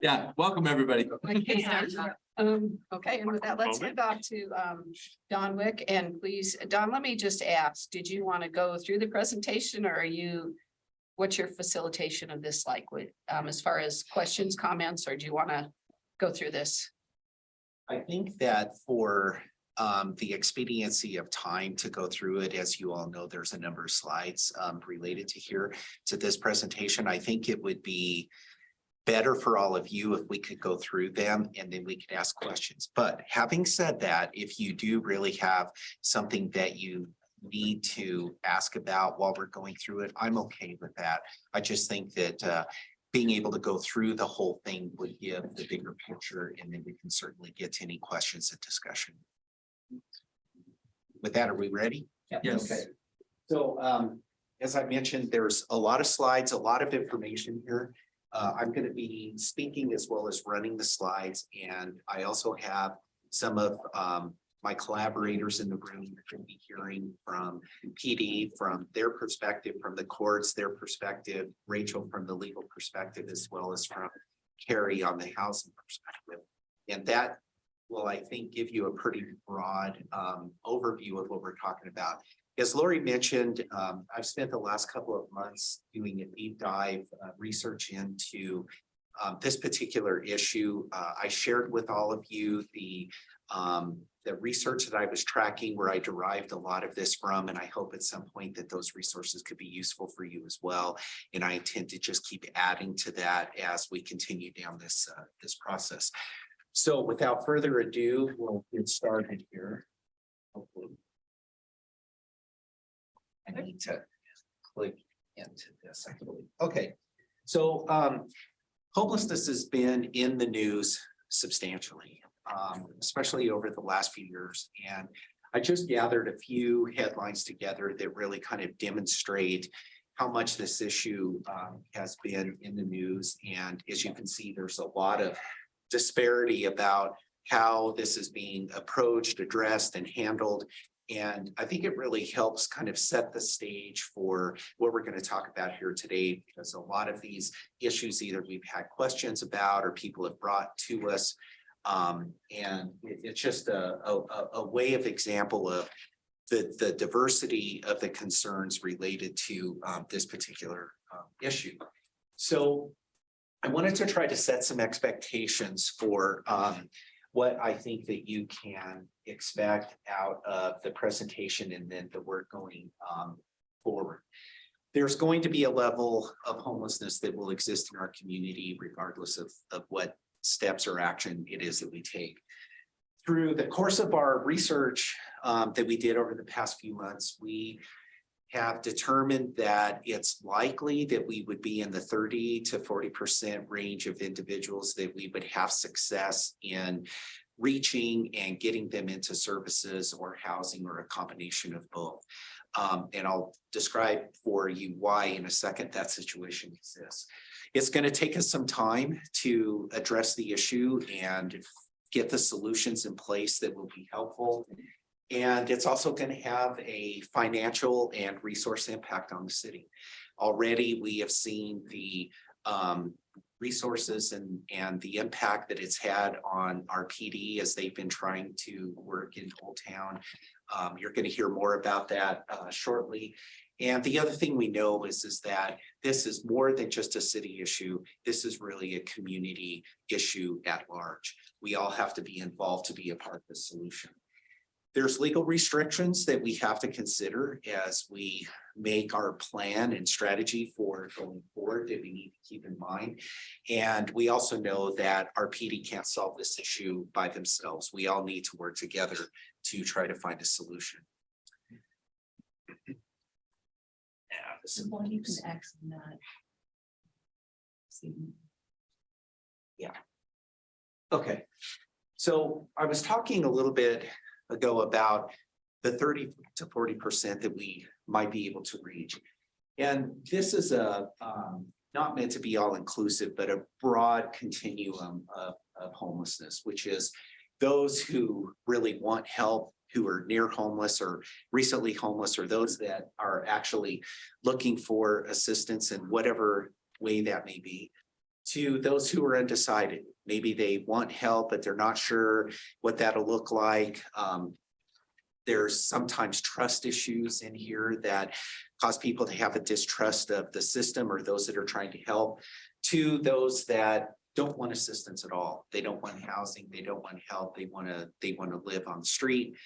Yeah, welcome, everybody. Okay, okay, and with that, let's hand off to Don Wick, and please, Don, let me just ask, did you want to go through the presentation, or what's your facilitation of this like with, as far as questions, comments, or do you want to go through this? I think that for the expediency of time to go through it, as you all know, there's a number of slides related to this presentation. I think it would be better for all of you if we could go through them and then we could ask questions. But having said that, if you do really have something that you need to ask about while we're going through it, I'm okay with that. I just think that being able to go through the whole thing would give the bigger picture, and then we can certainly get to any questions and discussion. With that, are we ready? Yes. Okay. So as I mentioned, there's a lot of slides, a lot of information here. I'm going to be speaking as well as running the slides, and I also have some of my collaborators in the room that can be hearing from PD, from their perspective, from the courts, their perspective, Rachel from the legal perspective, as well as from Carrie on the housing perspective. And that will, I think, give you a pretty broad overview of what we're talking about. As Lori mentioned, I've spent the last couple of months doing a deep dive research into this particular issue. I shared with all of you the research that I was tracking, where I derived a lot of this from, and I hope at some point that those resources could be useful for you as well. And I intend to just keep adding to that as we continue down this process. So without further ado, we'll get started here. Hopefully. I need to click into this, I believe. Okay, so homelessness has been in the news substantially, especially over the last few years. And I just gathered a few headlines together that really kind of demonstrate how much this issue has been in the news. And as you can see, there's a lot of disparity about how this is being approached, addressed, and handled. And I think it really helps kind of set the stage for what we're going to talk about here today, because a lot of these issues either we've had questions about or people have brought to us. And it's just a way of example of the diversity of the concerns related to this particular issue. So I wanted to try to set some expectations for what I think that you can expect out of the presentation and then the work going forward. There's going to be a level of homelessness that will exist in our community, regardless of what steps or action it is that we take. Through the course of our research that we did over the past few months, we have determined that it's likely that we would be in the 30 to 40% range of individuals that we would have success in reaching and getting them into services or housing or a combination of both. And I'll describe for you why in a second that situation exists. It's going to take us some time to address the issue and get the solutions in place that will be helpful. And it's also going to have a financial and resource impact on the city. Already, we have seen the resources and the impact that it's had on our PD as they've been trying to work in Old Town. You're going to hear more about that shortly. And the other thing we know is that this is more than just a city issue. This is really a community issue at large. We all have to be involved to be a part of the solution. There's legal restrictions that we have to consider as we make our plan and strategy for going forward that we need to keep in mind. And we also know that our PD can't solve this issue by themselves. We all need to work together to try to find a solution. You can actually not see. Yeah. Okay. So I was talking a little bit ago about the 30 to 40% that we might be able to reach. And this is not meant to be all inclusive, but a broad continuum of homelessness, which is those who really want help, who are near homeless or recently homeless, or those that are actually looking for assistance in whatever way that may be, to those who are undecided. Maybe they want help, but they're not sure what that'll look like. There's sometimes trust issues in here that cause people to have a distrust of the system or those that are trying to help, to those that don't want assistance at all. They don't want housing, they don't want help, they want to live on the street.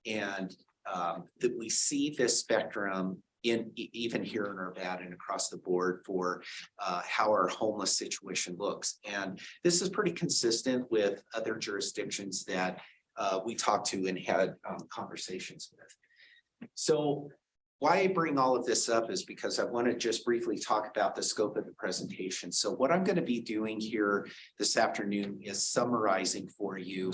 And that we see this spectrum even here in Arvada and across the board for how our homeless situation looks. And this is pretty consistent with other jurisdictions that we talked to and had conversations with. So why I bring all of this up is because I want to just briefly talk about the scope of the presentation. So what I'm going to be doing here this afternoon is summarizing for you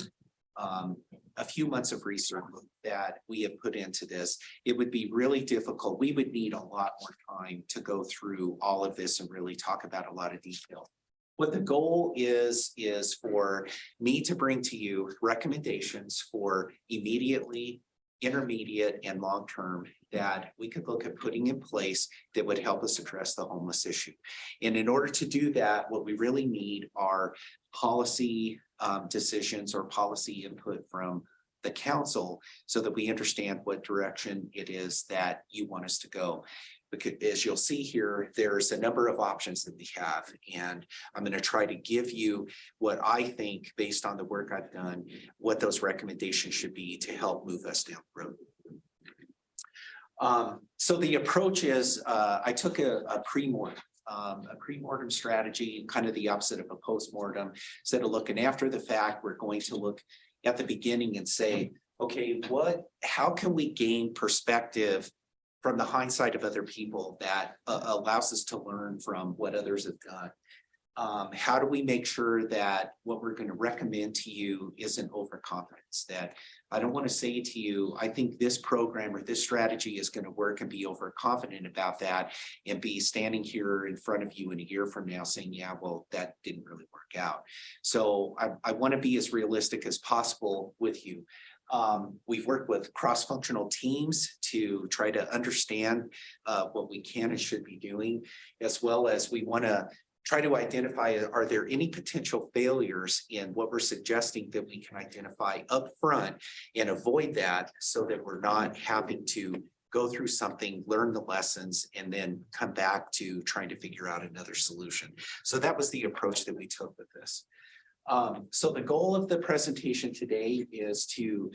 a few months of research that we have put into this. It would be really difficult. We would need a lot more time to go through all of this and really talk about a lot of detail. What the goal is for me to bring to you recommendations for immediately, intermediate, and long-term that we could look at putting in place that would help us address the homeless issue. And in order to do that, what we really need are policy decisions or policy input from the council so that we understand what direction it is that you want us to go. Because as you'll see here, there's a number of options that we have, and I'm going to try to give you what I think, based on the work I've done, what those recommendations should be to help move us down the road. So the approach is I took a pre-mortem strategy, kind of the opposite of a post-mortem. Instead of looking after the fact, we're going to look at the beginning and say, okay, how can we gain perspective from the hindsight of other people that allows us to learn from what others have done? How do we make sure that what we're going to recommend to you isn't overconfidence? That I don't want to say to you, I think this program or this strategy is going to work, and be overconfident about that and be standing here in front of you in a year from now saying, yeah, well, that didn't really work out. So I want to be as realistic as possible with you. We've worked with cross-functional teams to try to understand what we can and should be doing, as well as we want to try to identify, are there any potential failures in what we're suggesting that we can identify up front and avoid that, so that we're not having to go through something, learn the lessons, and then come back to trying to figure out another solution. So that was the approach that we took with this. So the goal of the presentation today is to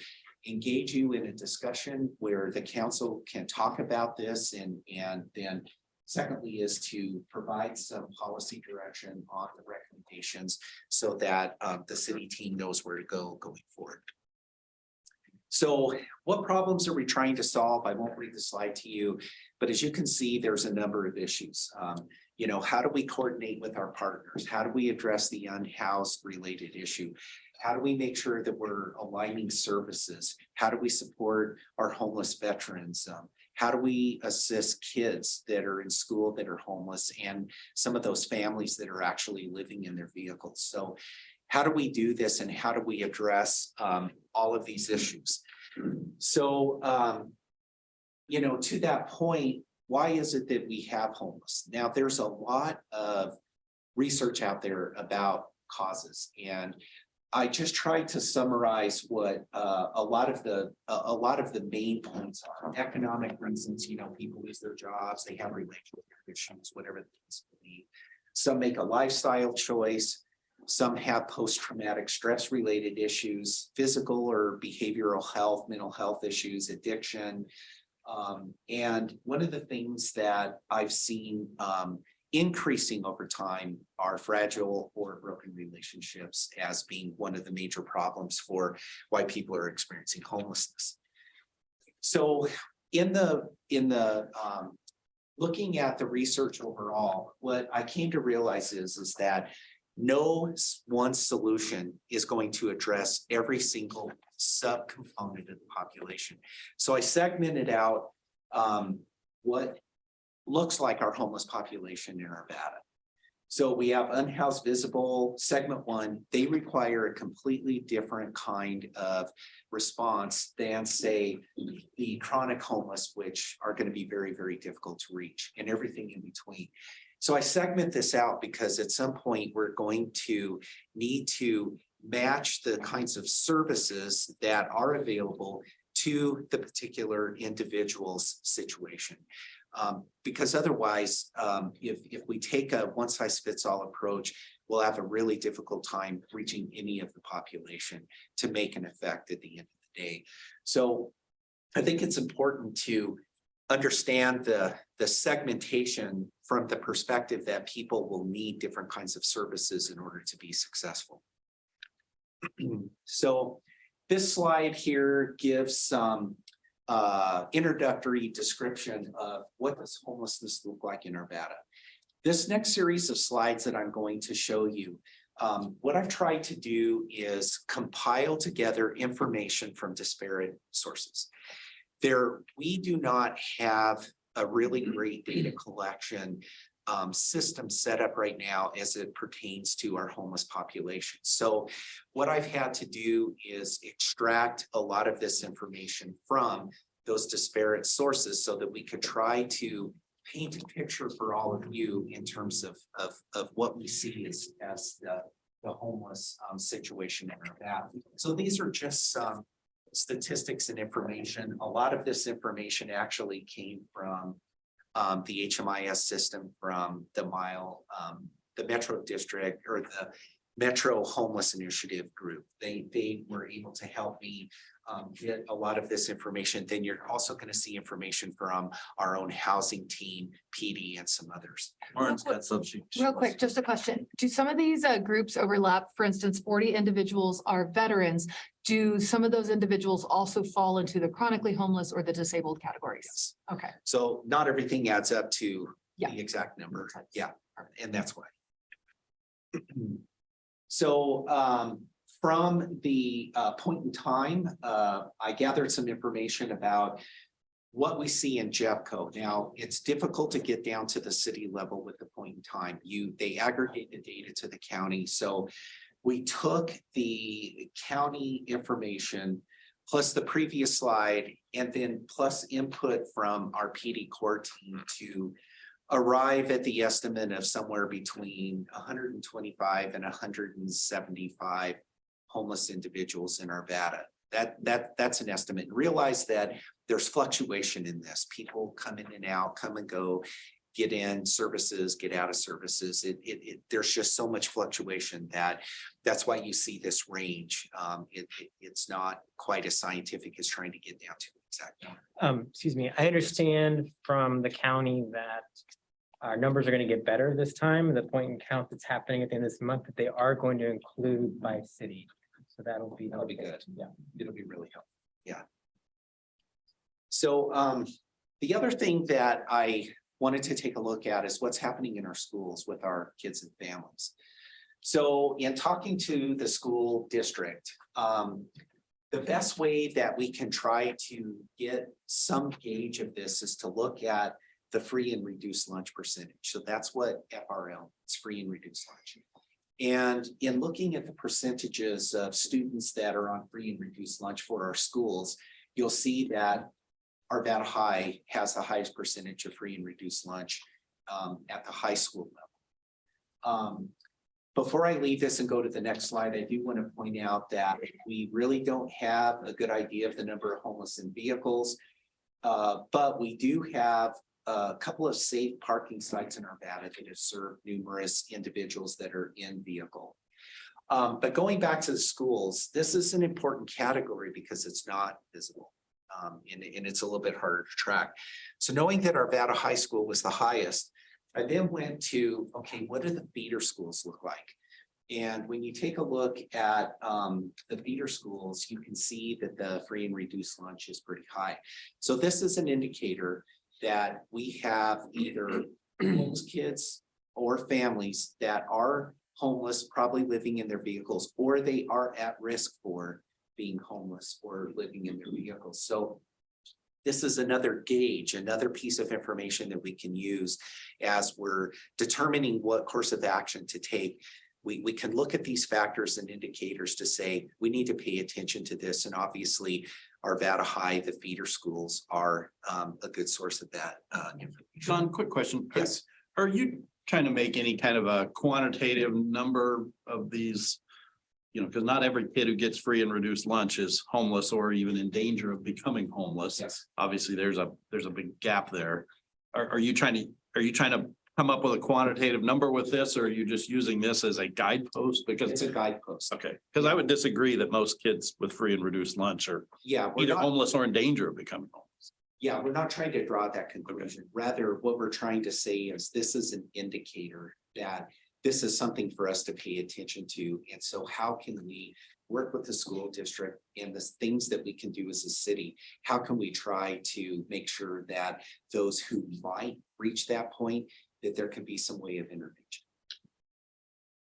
engage you in a discussion where the council can talk about this, and then secondly is to provide some policy direction on the recommendations so that the city team knows where to go going forward. So what problems are we trying to solve? I won't read the slide to you, but as you can see, there's a number of issues. You know, how do we coordinate with our partners? How do we address the unhoused related issue? How do we make sure that we're aligning services? How do we support our homeless veterans? How do we assist kids that are in school that are homeless, and some of those families that are actually living in their vehicles? So how do we do this, and how do we address all of these issues? So, you know, to that point, why is it that we have homeless? Now, there's a lot of research out there about causes, and I just tried to summarize what a lot of the main points are. Economic reasons, you know, people lose their jobs, they have relationship issues, whatever the case may be. Some make a lifestyle choice. Some have post-traumatic stress related issues, physical or behavioral health, mental health issues, addiction. And one of the things that I've seen increasing over time are fragile or broken relationships as being one of the major problems for why people are experiencing homelessness. So in the looking at the research overall, what I came to realize is that no one solution is going to address every single subcomponent of the population. So I segmented out what looks like our homeless population in Arvada. So we have unhoused visible, segment one. They require a completely different kind of response than, say, the chronic homeless, which are going to be very, very difficult to reach, and everything in between. So I segment this out because at some point we're going to need to match the kinds of services that are available to the particular individual's situation. Because otherwise, if we take a one-size-fits-all approach, we'll have a really difficult time reaching any of the population to make an effect at the end of the day. So I think it's important to understand the segmentation from the perspective that people will need different kinds of services in order to be successful. So this slide here gives some introductory description of what does homelessness look like in Arvada. This next series of slides that I'm going to show you, what I've tried to do is compile together information from disparate sources. We do not have a really great data collection system set up right now as it pertains to our homeless population. So what I've had to do is extract a lot of this information from those disparate sources so that we could try to paint a picture for all of you in terms of what we see as the homeless situation in Arvada. So these are just some statistics and information. A lot of this information actually came from the HMIS system, from the Metro District or the Metro Homeless Initiative group. They were able to help me get a lot of this information. Then you're also going to see information from our own housing team, PD, and some others. Real quick, just a question. Do some of these groups overlap? For instance, 40 individuals are veterans. Do some of those individuals also fall into the chronically homeless or the disabled categories? Yes. Okay. So not everything adds up to Yeah. the exact number. Yeah, and that's why. So from the point in time, I gathered some information about what we see in Jeffco. Now, it's difficult to get down to the city level with the point in time. They aggregate the data to the county. So we took the county information plus the previous slide and then plus input from our PD core team to arrive at the estimate of somewhere between 125 and 175 homeless individuals in Arvada. That's an estimate. Realize that there's fluctuation in this. People come in and out, come and go, get in services, get out of services. There's just so much fluctuation that's why you see this range. It's not quite as scientific as trying to get down to an exact number. Excuse me, I understand from the county that our numbers are going to get better this time. The point in count that's happening at the end of this month, that they are going to include by city. So that'll be good. Yeah. It'll be really helpful. Yeah. So the other thing that I wanted to take a look at is what's happening in our schools with our kids and families. So in talking to the school district, the best way that we can try to get some gauge of this is to look at the free and reduced lunch percentage. So that's what FRL, it's free and reduced lunch. And in looking at the percentages of students that are on free and reduced lunch for our schools, you'll see that Arvada High has the highest percentage of free and reduced lunch at the high school level. Before I leave this and go to the next slide, I do want to point out that we really don't have a good idea of the number of homeless in vehicles, but we do have a couple of safe parking sites in Arvada that have served numerous individuals that are in vehicle. But going back to the schools, this is an important category because it's not visible. And it's a little bit harder to track. So knowing that Arvada High School was the highest, I then went to, okay, what do the feeder schools look like? And when you take a look at the feeder schools, you can see that the free and reduced lunch is pretty high. So this is an indicator that we have either homeless kids or families that are homeless, probably living in their vehicles, or they are at risk for being homeless or living in their vehicles. So this is another gauge, another piece of information that we can use as we're determining what course of action to take. We can look at these factors and indicators to say we need to pay attention to this. And obviously Arvada High, the feeder schools are a good source of that information. John, quick question. Yes. Are you trying to make any kind of a quantitative number of these? You know, because not every kid who gets free and reduced lunch is homeless or even in danger of becoming homeless. Yes. Obviously, there's a big gap there. Are you trying to come up with a quantitative number with this, or are you just using this as a guidepost? It's Because, a guidepost. okay, because I would disagree that most kids with free and reduced lunch are Yeah, we're either not, homeless or in danger of becoming homeless. yeah, we're not trying to draw that conclusion. Rather, what we're trying to say is this is an indicator that this is something for us to pay attention to. And so how can we work with the school district and the things that we can do as a city? How can we try to make sure that those who might reach that point, that there can be some way of intervention?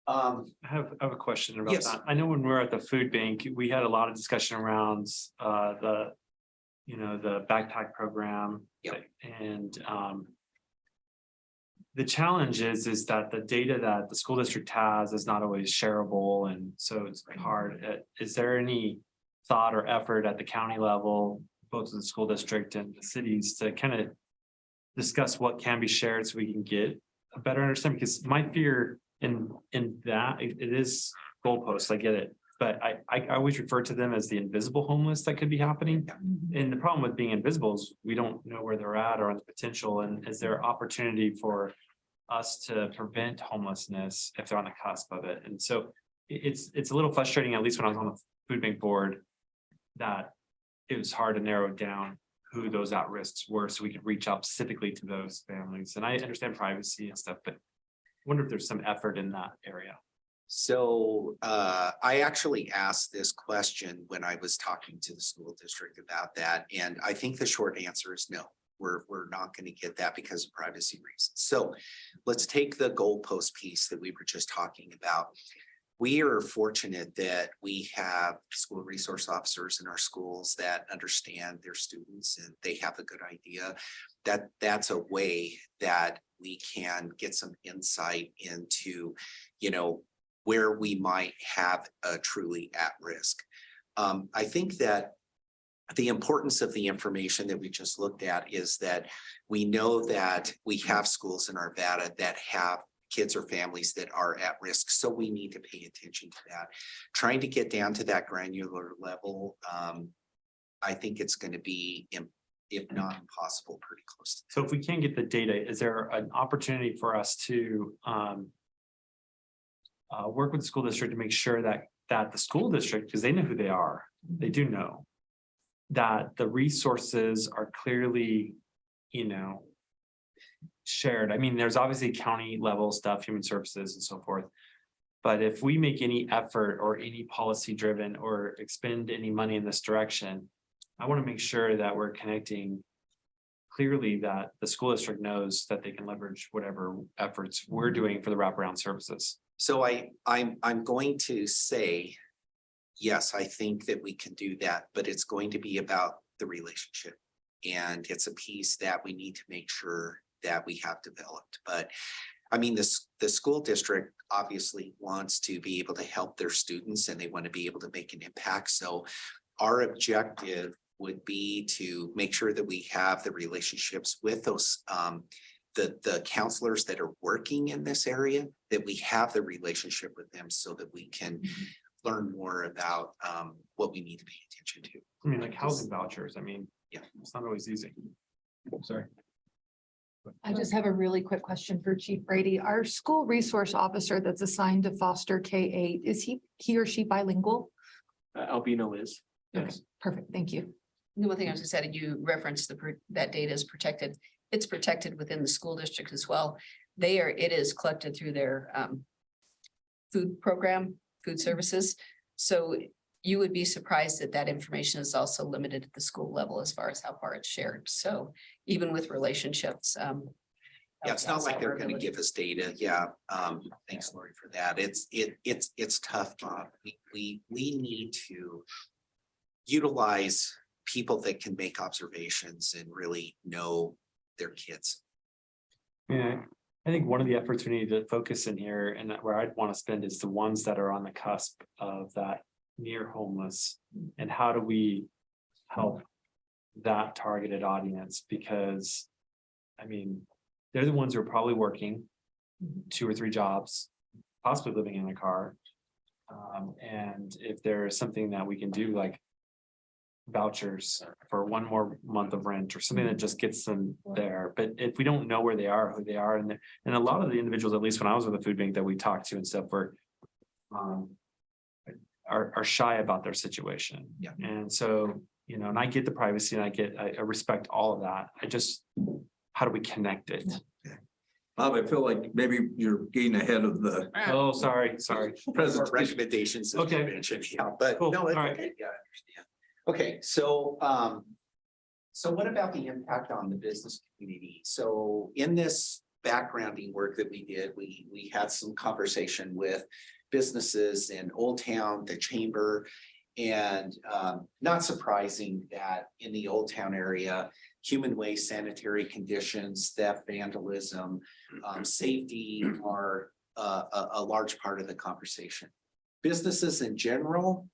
I have a question about Yes. that. I know when we were at the food bank, we had a lot of discussion around the backpack program. Yep. And the challenge is that the data that the school district has is not always shareable, and so it's hard. Is there any thought or effort at the county level, both in the school district and the cities, to kind of discuss what can be shared so we can get a better understanding? Because my fear in that it is goalposts, I get it, but I always refer to them as the invisible homeless that could be happening. And the problem with being invisible is we don't know where they're at or the potential, and is there opportunity for us to prevent homelessness if they're on the cusp of it? And so it's a little frustrating, at least when I was on the food bank board, that it was hard to narrow down who those at risks were so we could reach out specifically to those families. And I understand privacy and stuff, but I wonder if there's some effort in that area. So I actually asked this question when I was talking to the school district about that. And I think the short answer is no. We're not going to get that because of privacy reasons. So let's take the goalpost piece that we were just talking about. We are fortunate that we have school resource officers in our schools that understand their students, and they have a good idea that that's a way that we can get some insight into, you know, where we might have a truly at risk. I think that the importance of the information that we just looked at is that we know that we have schools in Arvada that have kids or families that are at risk. So we need to pay attention to that. Trying to get down to that granular level, I think it's going to be, if not impossible, pretty close. So if we can't get the data, is there an opportunity for us to work with the school district to make sure that the school district, because they know who they are, they do know that the resources are clearly, shared. I mean, there's obviously county level stuff, human services and so forth. But if we make any effort or any policy driven or expend any money in this direction, I want to make sure that we're connecting clearly, that the school district knows that they can leverage whatever efforts we're doing for the wraparound services. So I'm going to say, yes, I think that we can do that, but it's going to be about the relationship. And it's a piece that we need to make sure that we have developed. But I mean, the school district obviously wants to be able to help their students, and they want to be able to make an impact. So our objective would be to make sure that we have the relationships with those the counselors that are working in this area, that we have the relationship with them so that we can learn more about what we need to pay attention to. I mean, like housing vouchers. I mean, Yeah. it's not always easy. Sorry. I just have a really quick question for Chief Brady. Our school resource officer that's assigned to foster K-8, is he or she bilingual? Albino is. Okay, perfect. Thank you. The one thing I was gonna say, you referenced that data is protected. It's protected within the school district as well. It is collected through their food program, food services. So you would be surprised that information is also limited at the school level as far as how far it's shared. So even with relationships. Yeah, it's not like they're going to give us data. Yeah. Thanks, Lori, for that. It's tough, Bob. We need to utilize people that can make observations and really know their kids. Yeah, I think one of the efforts we need to focus in here, and where I'd want to spend, is the ones that are on the cusp of that near homeless, and how do we help that targeted audience? Because I mean, they're the ones who are probably working, 2 or 3 jobs, possibly living in a car. And if there is something that we can do, like vouchers for 1 more month of rent or something that just gets them there. But if we don't know where they are, who they are, and a lot of the individuals, at least when I was with the food bank that we talked to and stuff, were are shy about their situation. Yeah. And so, you know, and I get the privacy and I respect all of that. How do we connect it? Bob, I feel like maybe you're getting ahead of the Oh, sorry. Present recommendations. as Okay. you mentioned, yeah, but Cool. no, it's All right. okay, yeah, I understand. Okay, so what about the impact on the business community? So in this backgrounding work that we did, we had some conversation with businesses in Old Town, the Chamber, and not surprising that in the Old Town area, human waste, sanitary conditions, theft, vandalism, safety are a large part of the conversation. Businesses in general,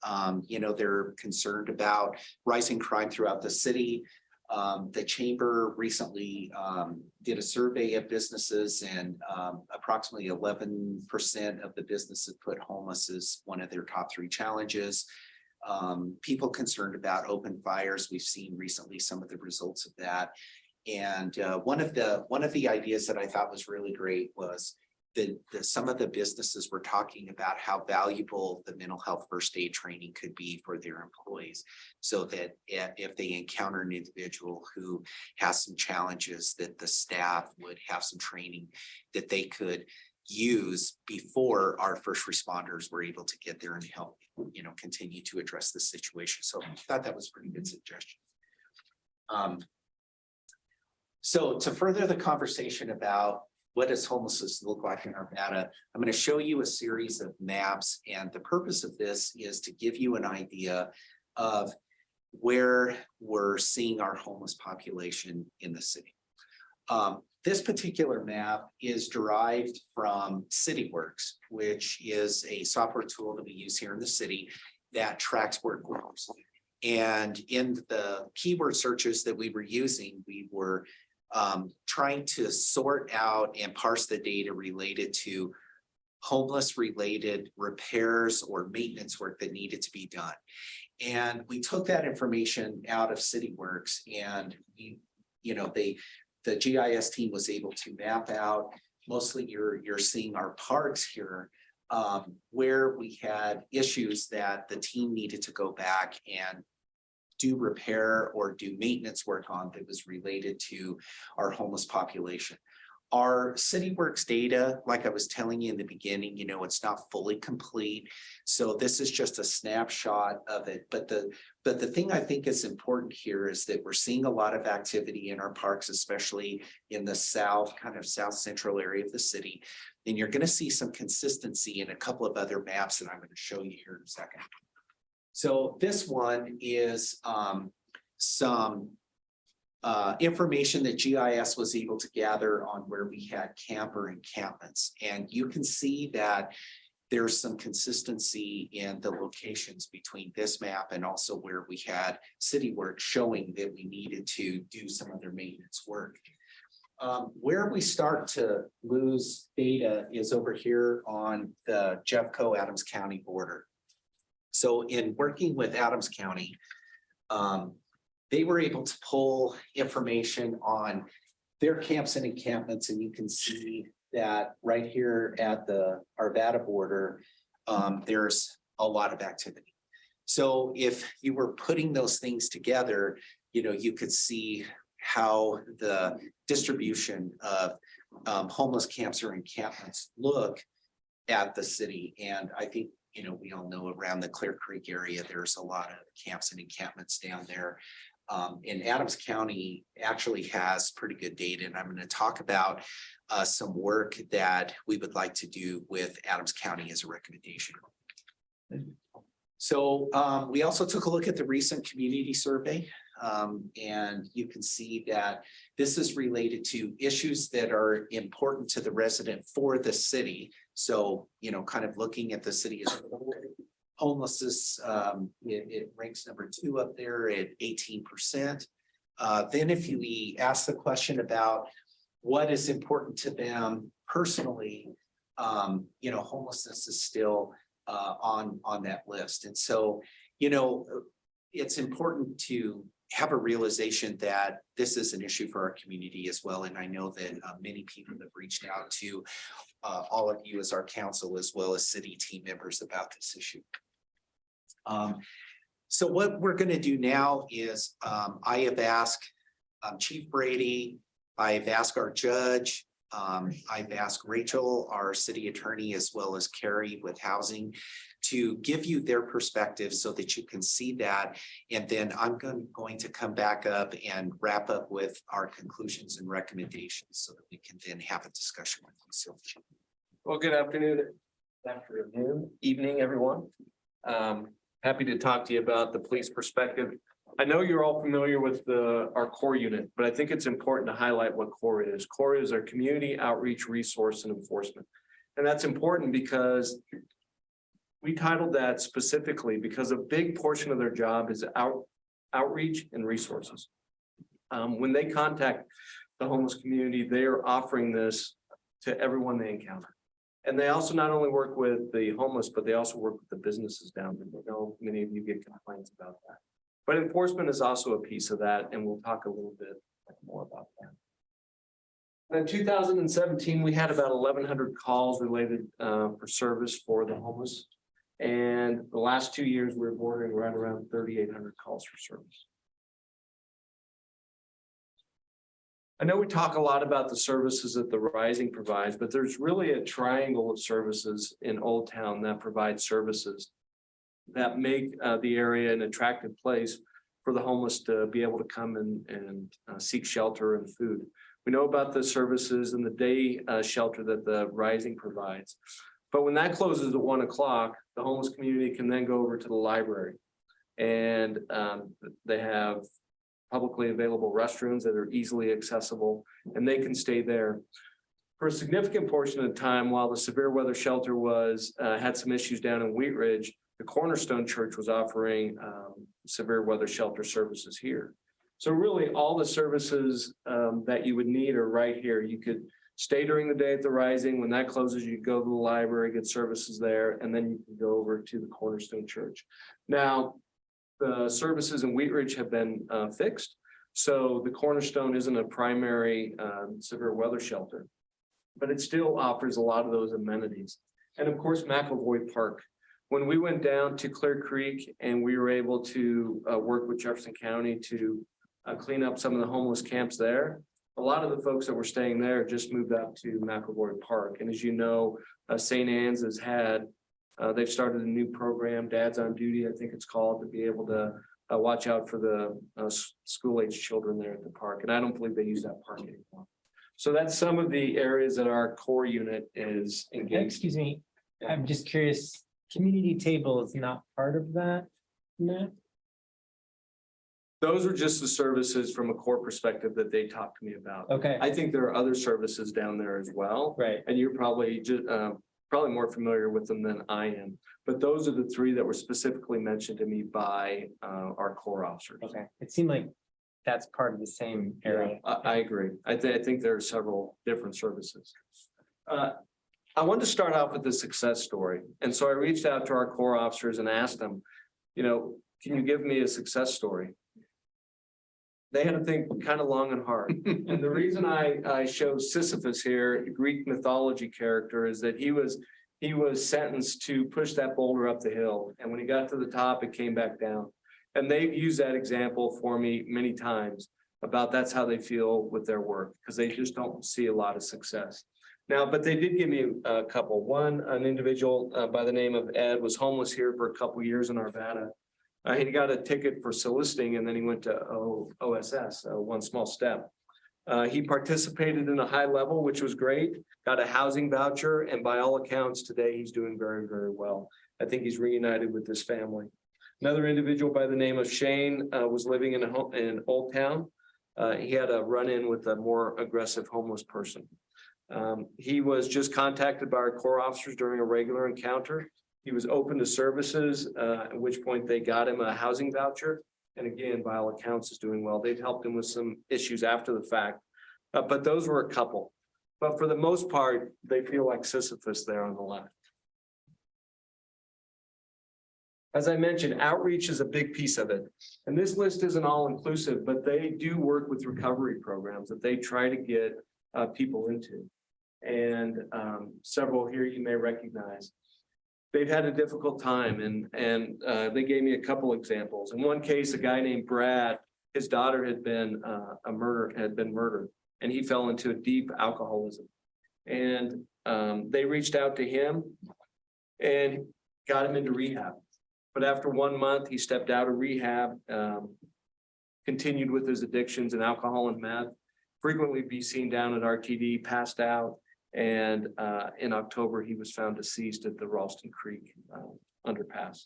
you know, they're concerned about rising crime throughout the city. The Chamber recently did a survey of businesses, and approximately 11% of the businesses put homeless as one of their top 3 challenges. People concerned about open fires. We've seen recently some of the results of that. And one of the ideas that I thought was really great was that some of the businesses were talking about how valuable the mental health first aid training could be for their employees. So that if they encounter an individual who has some challenges, that the staff would have some training that they could use before our first responders were able to get there and help, you know, continue to address the situation. So I thought that was a pretty good suggestion. So to further the conversation about what does homelessness look like in Arvada, I'm going to show you a series of maps, and the purpose of this is to give you an idea of where we're seeing our homeless population in the city. This particular map is derived from CityWorks, which is a software tool that we use here in the city that tracks work groups. And in the keyword searches that we were using, we were trying to sort out and parse the data related to homeless related repairs or maintenance work that needed to be done. And we took that information out of CityWorks, and we, you know, the GIS team was able to map out, mostly you're seeing our parks here, where we had issues that the team needed to go back and do repair or do maintenance work on that was related to our homeless population. Our CityWorks data, like I was telling you in the beginning, you know, it's not fully complete. So this is just a snapshot of it. But the thing I think is important here is that we're seeing a lot of activity in our parks, especially in the south, kind of south central area of the city. And you're going to see some consistency in a couple of other maps that I'm going to show you here in a second. So this one is some information that GIS was able to gather on where we had camper encampments. And you can see that there's some consistency in the locations between this map and also where we had CityWorks showing that we needed to do some other maintenance work. Where we start to lose data is over here on the Jeffco Adams County border. So in working with Adams County, they were able to pull information on their camps and encampments, and you can see that right here at the Arvada border, there's a lot of activity. So if you were putting those things together, you know, you could see how the distribution of homeless camps or encampments look at the city. And I think, you know, we all know around the Clear Creek area, there's a lot of camps and encampments down there. And Adams County actually has pretty good data. And I'm going to talk about some work that we would like to do with Adams County as a recommendation. So we also took a look at the recent community survey. And you can see that this is related to issues that are important to the resident for the city. So, you know, kind of looking at the city as a whole, homelessness, it ranks number 2 up there at 18%. Then if we ask the question about what is important to them personally, homelessness is still on that list. And so, it's important to have a realization that this is an issue for our community as well. And I know that many people have reached out to all of you as our council, as well as city team members about this issue. So what we're going to do now is I have asked Chief Brady, I've asked our judge, I've asked Rachel, our city attorney, as well as Carrie with housing, to give you their perspective so that you can see that. And then I'm going to come back up and wrap up with our conclusions and recommendations so that we can then have a discussion with you. So, Well, good afternoon, evening, everyone. Happy to talk to you about the police perspective. I know you're all familiar with our core unit, but I think it's important to highlight what core is. Core is our community outreach, resource, and enforcement. And that's important because we titled that specifically because a big portion of their job is outreach and resources. When they contact the homeless community, they are offering this to everyone they encounter. And they also not only work with the homeless, but they also work with the businesses down there. I know many of you get complaints about that. But enforcement is also a piece of that, and we'll talk a little bit more about that. In 2017, we had about 1,100 calls related for service for the homeless. And the last 2 years, we're bordering right around 3,800 calls for service. I know we talk a lot about the services that the Rising provides, but there's really a triangle of services in Old Town that provide services that make the area an attractive place for the homeless to be able to come and seek shelter and food. We know about the services and the day shelter that the Rising provides. But when that closes at 1 o'clock, the homeless community can then go over to the library. And they have publicly available restrooms that are easily accessible, and they can stay there. For a significant portion of the time, while the severe weather shelter had some issues down in Wheat Ridge, the Cornerstone Church was offering severe weather shelter services here. So really all the services that you would need are right here. You could stay during the day at the Rising. When that closes, you go to the library, get services there, and then you can go over to the Cornerstone Church. Now, the services in Wheat Ridge have been fixed. So the Cornerstone isn't a primary severe weather shelter, but it still offers a lot of those amenities. And of course, McElvoy Park. When we went down to Clear Creek and we were able to work with Jefferson County to clean up some of the homeless camps there, a lot of the folks that were staying there just moved up to McElvoy Park. And as you know, St. Anne's has they've started a new program, Dad's on Duty, I think it's called, to be able to watch out for the school-age children there at the park. And I don't believe they use that park anymore. So that's some of the areas that our core unit is engaged. Excuse me, I'm just curious, community table is not part of that, Matt? Those are just the services from a core perspective that they talked to me about. Okay, I think there are other services down there as well. right. And you're probably probably more familiar with them than I am. But those are the three that were specifically mentioned to me by our core officers. Okay, it seemed like that's part of the same area. I agree. I think there are several different services. I wanted to start off with a success story. And so I reached out to our core officers and asked them, can you give me a success story? They had to think kind of long and hard. And the reason I show Sisyphus here, the Greek mythology character, is that he was sentenced to push that boulder up the hill. And when he got to the top, it came back down. And they've used that example for me many times about that's how they feel with their work, because they just don't see a lot of success. Now, but they did give me a couple. An individual by the name of Ed was homeless here for a couple of years in Arvada. He got a ticket for soliciting, and then he went to OSS, One Small Step. He participated in a high level, which was great, got a housing voucher, and by all accounts today, he's doing very, very well. I think he's reunited with his family. Another individual by the name of Shane was living in Old Town. He had a run-in with a more aggressive homeless person. He was just contacted by our core officers during a regular encounter. He was open to services, at which point they got him a housing voucher. And again, by all accounts, is doing well. They've helped him with some issues after the fact, but those were a couple. But for the most part, they feel like Sisyphus there on the left. As I mentioned, outreach is a big piece of it. And this list isn't all inclusive, but they do work with recovery programs that they try to get people into. And several here you may recognize. They've had a difficult time and they gave me a couple examples. In one case, a guy named Brad, his daughter had been murdered, and he fell into a deep alcoholism. And they reached out to him and got him into rehab. But after 1 month, he stepped out of rehab, continued with his addictions and alcohol and meth, frequently be seen down at RTD, passed out. And in October, he was found deceased at the Ralston Creek underpass.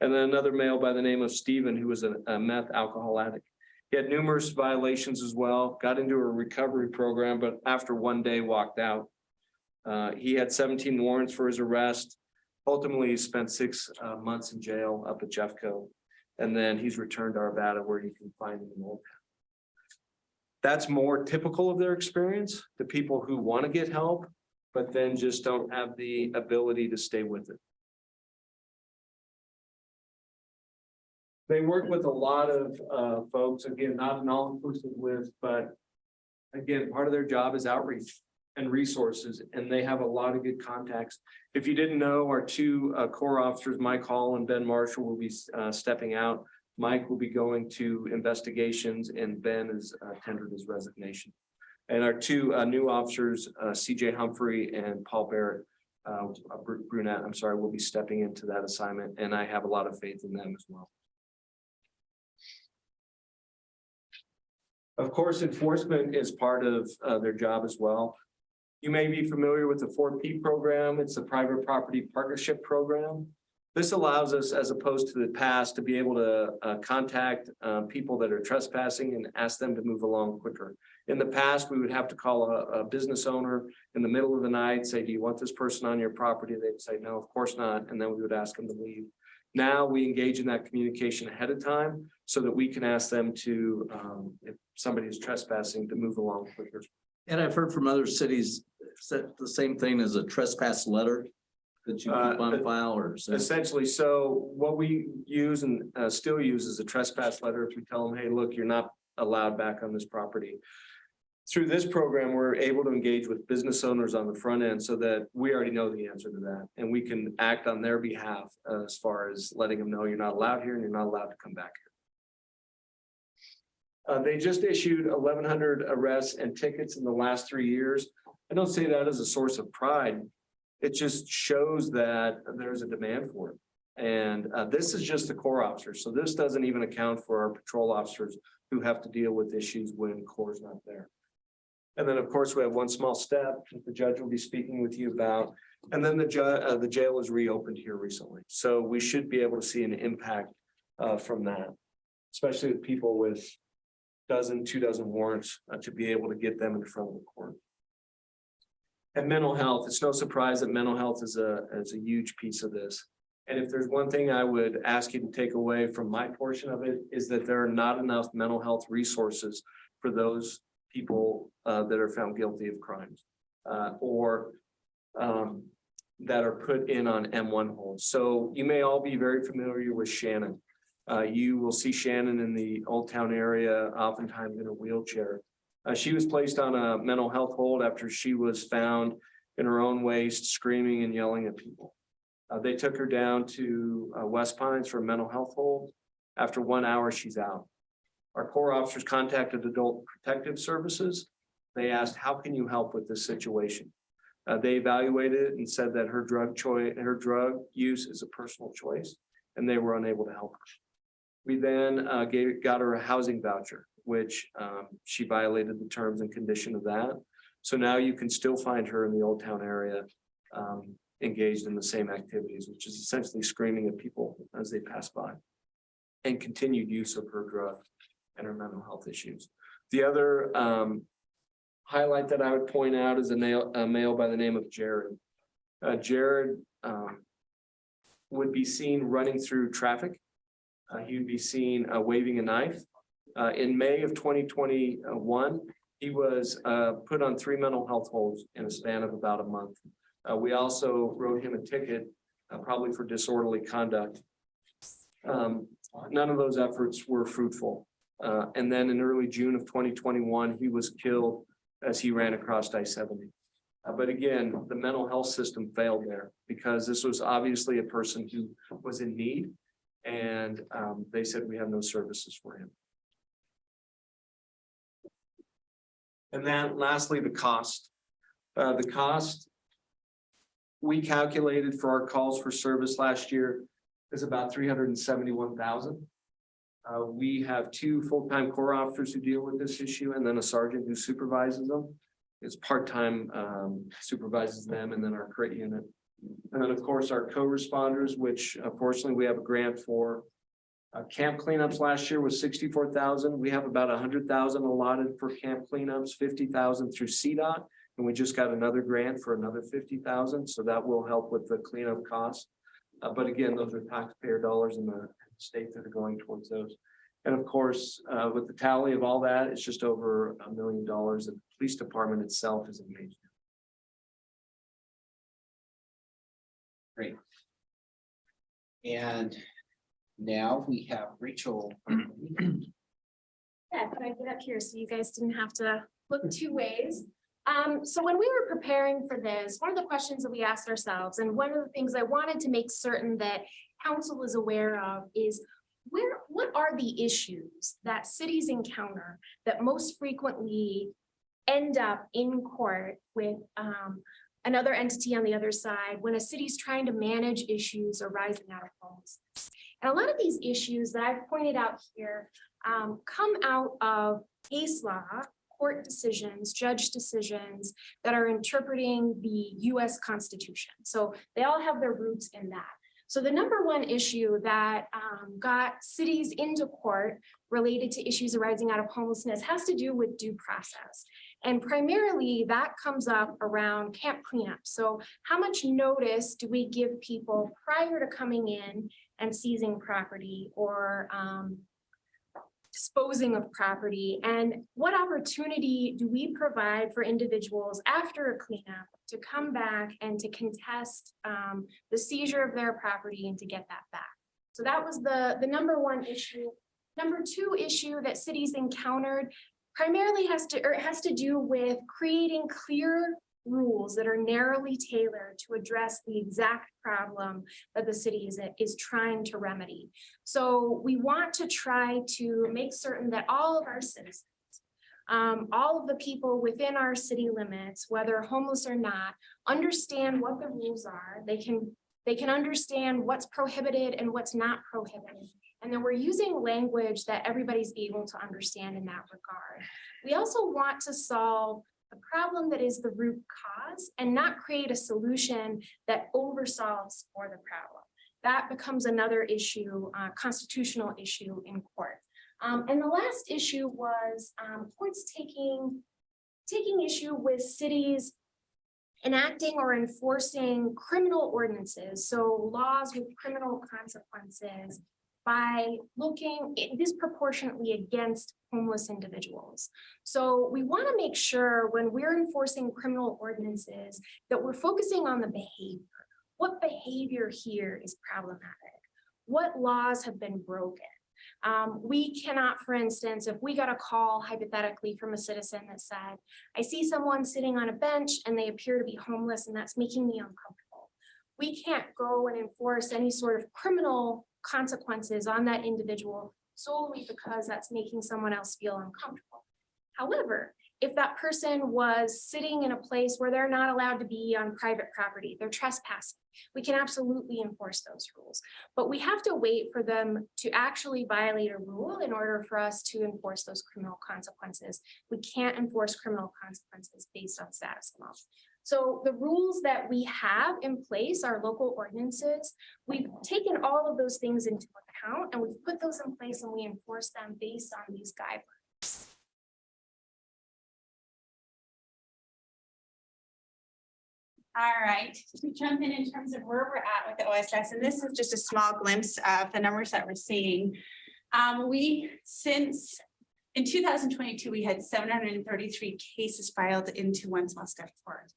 And then another male by the name of Stephen, who was a meth alcohol addict. He had numerous violations as well, got into a recovery program, but after 1 day walked out. He had 17 warrants for his arrest. Ultimately, he spent 6 months in jail up at Jeffco. And then he's returned to Arvada, where you can find him in Old Town. That's more typical of their experience, the people who want to get help, but then just don't have the ability to stay with it. They work with a lot of folks, again, not an all-inclusive list, but again, part of their job is outreach and resources, and they have a lot of good contacts. If you didn't know, our 2 core officers, Mike Hall and Ben Marshall, will be stepping out. Mike will be going to investigations, and Ben is tendered his resignation. And our 2 new officers, CJ Humphrey and Paul Barrett, Brunette, I'm sorry, will be stepping into that assignment, and I have a lot of faith in them as well. Of course, enforcement is part of their job as well. You may be familiar with the 4P program. It's a private property partnership program. This allows us, as opposed to the past, to be able to contact people that are trespassing and ask them to move along quicker. In the past, we would have to call a business owner in the middle of the night, say, do you want this person on your property? They'd say, no, of course not. And then we would ask them to leave. Now we engage in that communication ahead of time so that we can ask them to, if somebody is trespassing, to move along quicker. And I've heard from other cities, the same thing as a trespass letter that you keep on file, or essentially. So what we use and still use is a trespass letter. If we tell them, hey, look, you're not allowed back on this property. Through this program, we're able to engage with business owners on the front end so that we already know the answer to that. And we can act on their behalf as far as letting them know you're not allowed here and you're not allowed to come back here. They just issued 1,100 arrests and tickets in the last 3 years. I don't say that as a source of pride. It just shows that there's a demand for it. And this is just the core officers. So this doesn't even account for our patrol officers who have to deal with issues when core is not there. And then, of course, we have one small step that the judge will be speaking with you about. And then the jail is reopened here recently. So we should be able to see an impact from that, especially with people with 2 dozen warrants to be able to get them in front of the court. And mental health, it's no surprise that mental health is a huge piece of this. And if there's one thing I would ask you to take away from my portion of it, is that there are not enough mental health resources for those people that are found guilty of crimes or that are put in on M1 holds. So you may all be very familiar with Shannon. You will see Shannon in the Old Town area, oftentimes in a wheelchair. She was placed on a mental health hold after she was found in her own waste, screaming and yelling at people. They took her down to West Pines for a mental health hold. After 1 hour, she's out. Our core officers contacted Adult Protective Services. They asked, how can you help with this situation? They evaluated it and said that her drug use is a personal choice, and they were unable to help her. We then got her a housing voucher, which she violated the terms and condition of that. So now you can still find her in the Old Town area engaged in the same activities, which is essentially screaming at people as they pass by, and continued use of her drug and her mental health issues. The other highlight that I would point out is a male by the name of Jared. Jared would be seen running through traffic. He would be seen waving a knife. In May of 2021, He was put on 3 mental health holds in a span of about a month. We also wrote him a ticket, probably for disorderly conduct. None of those efforts were fruitful. And then in early June of 2021, he was killed as he ran across I-70. But again, the mental health system failed there because this was obviously a person who was in need. And they said, we have no services for him. And then lastly, the cost. The cost we calculated for our calls for service last year is about $371,000. We have 2 full-time corps officers who deal with this issue and then a sergeant who supervises them. It's part-time supervises them, and then our crit unit. And then, of course, our co-responders, which fortunately we have a grant for. Camp cleanups last year was $64,000. We have about $100,000 allotted for camp cleanups, $50,000 through CDOT. And we just got another grant for another $50,000. So that will help with the cleanup costs. But again, those are taxpayer dollars in the state that are going towards those. And of course, with the tally of all that, it's just over $1 million. And the police department itself is amazing. Great. And now we have Rachel. Yeah, could I get up here so you guys didn't have to look 2 ways? So when we were preparing for this, one of the questions that we asked ourselves, and one of the things I wanted to make certain that council is aware of is what are the issues that cities encounter that most frequently end up in court with another entity on the other side when a city's trying to manage issues arising out of homelessness. And a lot of these issues that I've pointed out here come out of case law, court decisions, judge decisions that are interpreting the US Constitution. So they all have their roots in that. So the number one issue that got cities into court related to issues arising out of homelessness has to do with due process. And primarily that comes up around camp cleanup. So how much notice do we give people prior to coming in and seizing property or disposing of property? And what opportunity do we provide for individuals after a cleanup to come back and to contest the seizure of their property and to get that back? So that was the number one issue. Number two issue that cities encountered primarily has to do with creating clear rules that are narrowly tailored to address the exact problem that the city is trying to remedy. So we want to try to make certain that all of our citizens, all of the people within our city limits, whether homeless or not, understand what the rules are. They can understand what's prohibited and what's not prohibited. And then we're using language that everybody's able to understand in that regard. We also want to solve the problem that is the root cause and not create a solution that oversolves for the problem. That becomes another issue, constitutional issue in court. And the last issue was courts taking issue with cities enacting or enforcing criminal ordinances, so laws with criminal consequences, by looking disproportionately against homeless individuals. So we want to make sure when we're enforcing criminal ordinances that we're focusing on the behavior. What behavior here is problematic? What laws have been broken? We cannot, for instance, if we got a call hypothetically from a citizen that said, I see someone sitting on a bench and they appear to be homeless and that's making me uncomfortable. We can't go and enforce any sort of criminal consequences on that individual solely because that's making someone else feel uncomfortable. However, if that person was sitting in a place where they're not allowed to be on private property, they're trespassing, we can absolutely enforce those rules. But we have to wait for them to actually violate a rule in order for us to enforce those criminal consequences. We can't enforce criminal consequences based on status alone. So the rules that we have in place, our local ordinances, we've taken all of those things into account and we've put those in place and we enforce them based on these guidelines. All right, to jump in terms of where we're at with the OSS, and this is just a small glimpse of the numbers that we're seeing. Since In 2022, we had 733 cases filed into one small step court.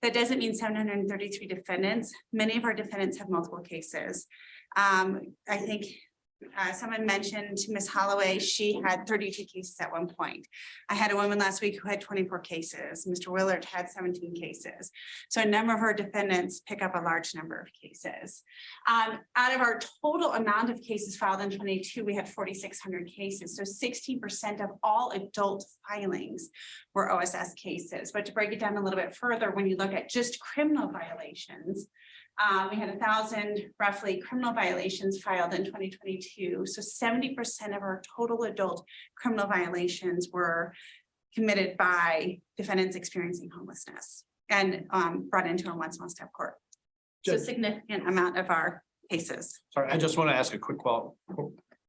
That doesn't mean 733 defendants. Many of our defendants have multiple cases. I think someone mentioned Ms. Holloway, she had 32 cases at one point. I had a woman last week who had 24 cases. Mr. Willard had 17 cases. So a number of our defendants pick up a large number of cases. Out of our total amount of cases filed in 22, we had 4,600 cases. So 16% of all adult filings were OSS cases. But to break it down a little bit further, when you look at just criminal violations, we had 1,000 roughly criminal violations filed in 2022. So 70% of our total adult criminal violations were committed by defendants experiencing homelessness and brought into a one small step court. So significant amount of our cases. Sorry, I just want to ask a quick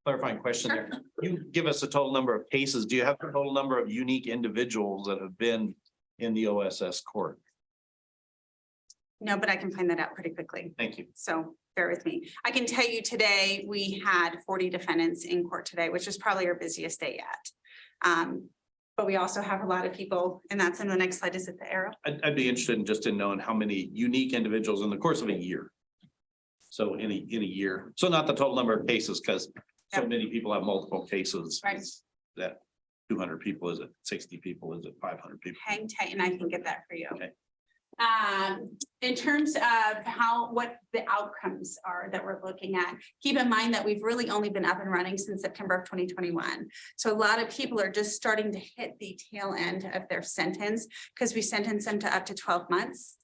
clarifying question there. You give us a total number of cases. Do you have the total number of unique individuals that have been in the OSS court? No, but I can find that out pretty quickly. Thank you. So bear with me. I can tell you today, we had 40 defendants in court today, which is probably our busiest day yet. But we also have a lot of people, and that's in the next slide. Is it the arrow? I'd be interested in just in knowing how many unique individuals in the course of a year. So in a year, so not the total number of cases, because so Yep. many people have multiple cases. Right. That 200 people, is it 60 people, is it 500 people? Hang tight and I can get that for you. Okay. In terms of what the outcomes are that we're looking at, keep in mind that we've really only been up and running since September of 2021. So a lot of people are just starting to hit the tail end of their sentence because we sentence them to up to 12 months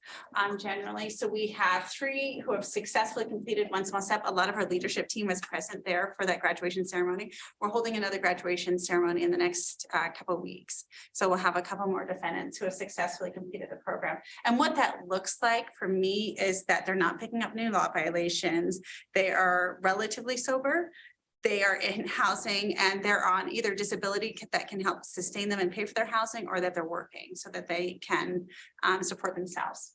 generally. So we have 3 who have successfully completed one small step. A lot of our leadership team was present there for that graduation ceremony. We're holding another graduation ceremony in the next couple of weeks. So we'll have a couple more defendants who have successfully completed the program. And what that looks like for me is that they're not picking up new law violations. They are relatively sober. They are in housing and they're on either disability that can help sustain them and pay for their housing, or that they're working so that they can support themselves.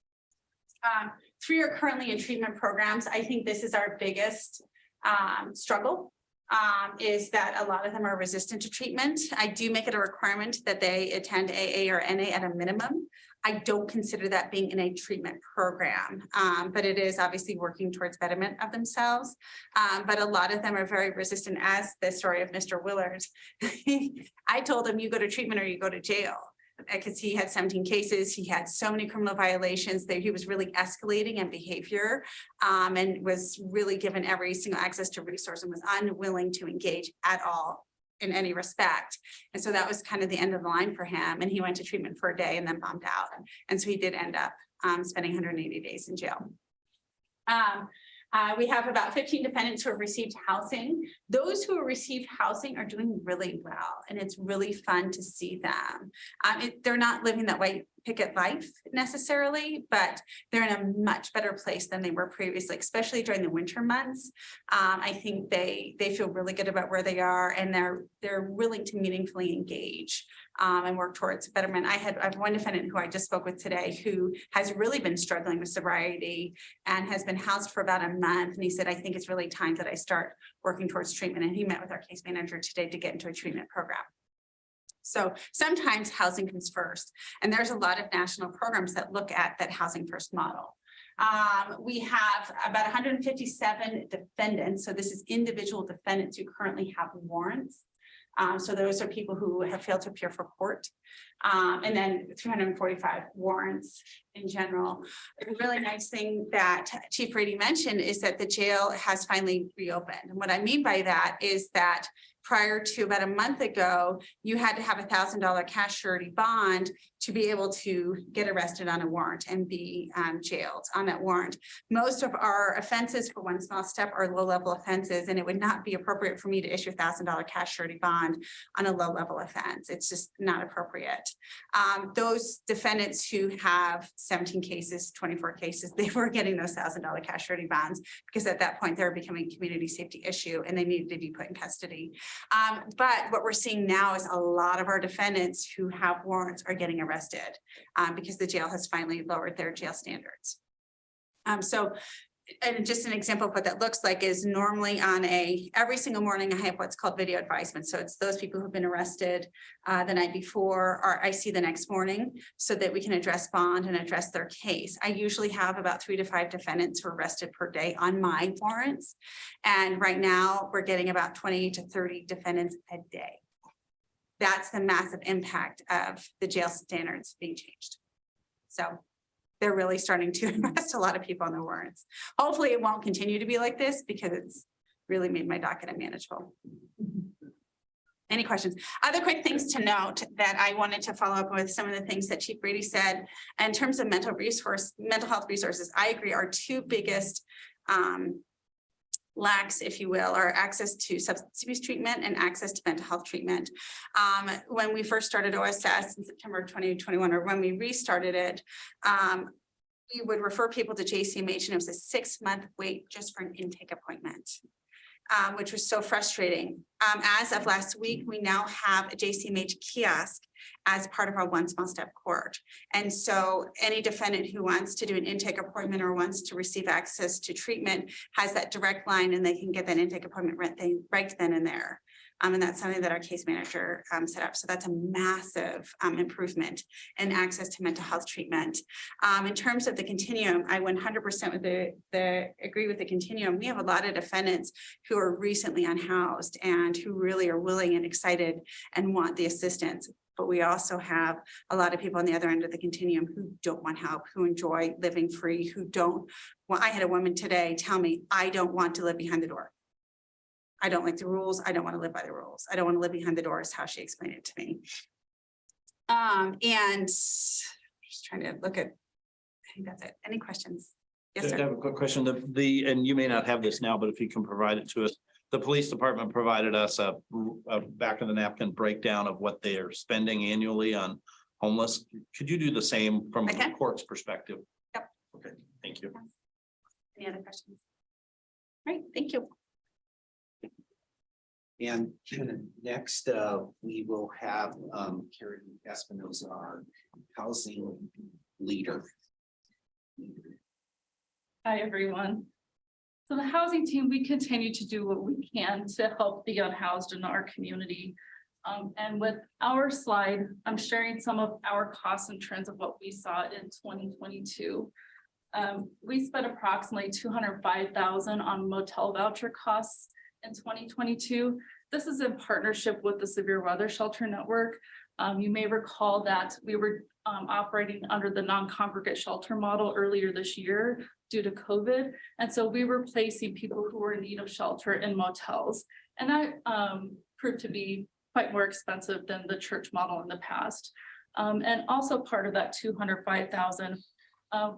3 are currently in treatment programs. I think this is our biggest struggle. Is that a lot of them are resistant to treatment. I do make it a requirement that they attend AA or NA at a minimum. I don't consider that being in a treatment program, but it is obviously working towards betterment of themselves. But a lot of them are very resistant, as the story of Mr. Willard. I told him, you go to treatment or you go to jail. Because he had 17 cases, he had so many criminal violations that he was really escalating in behavior and was really given every single access to resource and was unwilling to engage at all in any respect. And so that was kind of the end of the line for him. And he went to treatment for a day and then bombed out. And so he did end up spending 180 days in jail. We have about 15 defendants who have received housing. Those who have received housing are doing really well, and it's really fun to see them. They're not living that white picket life necessarily, but they're in a much better place than they were previously, especially during the winter months. I think they feel really good about where they are, and they're willing to meaningfully engage and work towards betterment. I have one defendant who I just spoke with today who has really been struggling with sobriety and has been housed for about a month. And he said, I think it's really time that I start working towards treatment. And he met with our case manager today to get into a treatment program. So sometimes housing comes first, and there's a lot of national programs that look at that housing first model. We have about 157 defendants. So this is individual defendants who currently have warrants. So those are people who have failed to appear for court. And then 345 warrants in general. A really nice thing that Chief Brady mentioned is that the jail has finally reopened. And what I mean by that is that prior to about a month ago, you had to have $1,000 cash surety bond to be able to get arrested on a warrant and be jailed on that warrant. Most of our offenses for one small step are low-level offenses, and it would not be appropriate for me to issue $1,000 cash surety bond on a low-level offense. It's just not appropriate. Those defendants who have 17 cases, 24 cases, they were getting those $1,000 cash surety bonds because at that point they're becoming a community safety issue and they needed to be put in custody. But what we're seeing now is a lot of our defendants who have warrants are getting arrested because the jail has finally lowered their jail standards. So and just an example of what that looks like is normally every single morning I have what's called video advisement. So it's those people who've been arrested the night before, or I see the next morning so that we can address bond and address their case. I usually have about 3 to 5 defendants who are arrested per day on my warrants. And right now we're getting about 20 to 30 defendants a day. That's the massive impact of the jail standards being changed. So they're really starting to arrest a lot of people on their warrants. Hopefully it won't continue to be like this because it's really made my docket unmanageable. Any questions? Other quick things to note that I wanted to follow up with some of the things that Chief Brady said in terms of mental health resources. I agree, our two biggest lacks, if you will, are access to substance abuse treatment and access to mental health treatment. When we first started OSS in September 2021, or when we restarted it, we would refer people to JCMH and it was a 6-month wait just for an intake appointment. Which was so frustrating. As of last week, we now have a JCMH kiosk as part of our One Small Step court. And so any defendant who wants to do an intake appointment or wants to receive access to treatment has that direct line and they can get that intake appointment right then and there. And that's something that our case manager set up. So that's a massive improvement in access to mental health treatment. In terms of the continuum, I 100% agree with the continuum. We have a lot of defendants who are recently unhoused and who really are willing and excited and want the assistance. But we also have a lot of people on the other end of the continuum who don't want help, who enjoy living free, who don't. Well, I had a woman today tell me, I don't want to live behind the door. I don't like the rules. I don't want to live by the rules. I don't want to live behind the door is how she explained it to me. And just trying to look at, I think that's it. Any questions? Yes, I sir. have a quick question. And you may not have this now, but if you can provide it to us. The police department provided us a back of the napkin breakdown of what they are spending annually on homeless. Could you do the same from the court's perspective? Yep. Okay, thank you. Any other questions? Great, thank you. And next, we will have Carrie Espinoza, our housing leader. Hi, everyone. So the housing team, we continue to do what we can to help the unhoused in our community. And with our slide, I'm sharing some of our costs and trends of what we saw in 2022. We spent approximately $205,000 on motel voucher costs in 2022. This is in partnership with the Severe Weather Shelter Network. You may recall that we were operating under the non-congregate shelter model earlier this year due to COVID. And so we were placing people who were in need of shelter in motels. And that proved to be quite more expensive than the church model in the past. And also part of that $205,000,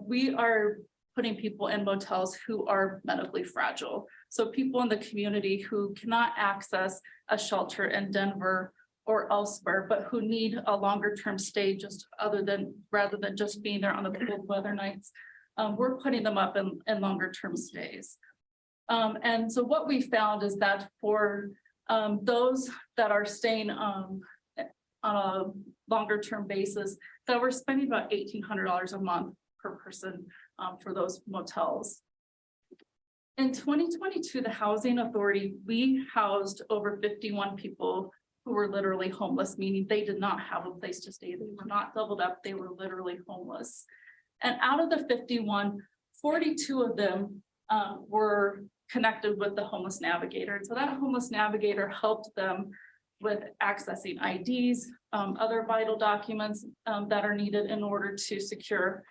we are putting people in motels who are medically fragile. So people in the community who cannot access a shelter in Denver or elsewhere, but who need a longer term stay rather than just being there on the cold weather nights. We're putting them up in longer term stays. And so what we found is that for those that are staying on a longer term basis, that we're spending about $1,800 a month per person for those motels. In 2022, the Housing Authority, we housed over 51 people who were literally homeless, meaning they did not have a place to stay. They were not doubled up, they were literally homeless. And out of the 51, 42 of them were connected with the homeless navigator. And so that homeless navigator helped them with accessing IDs, other vital documents that are needed in order to secure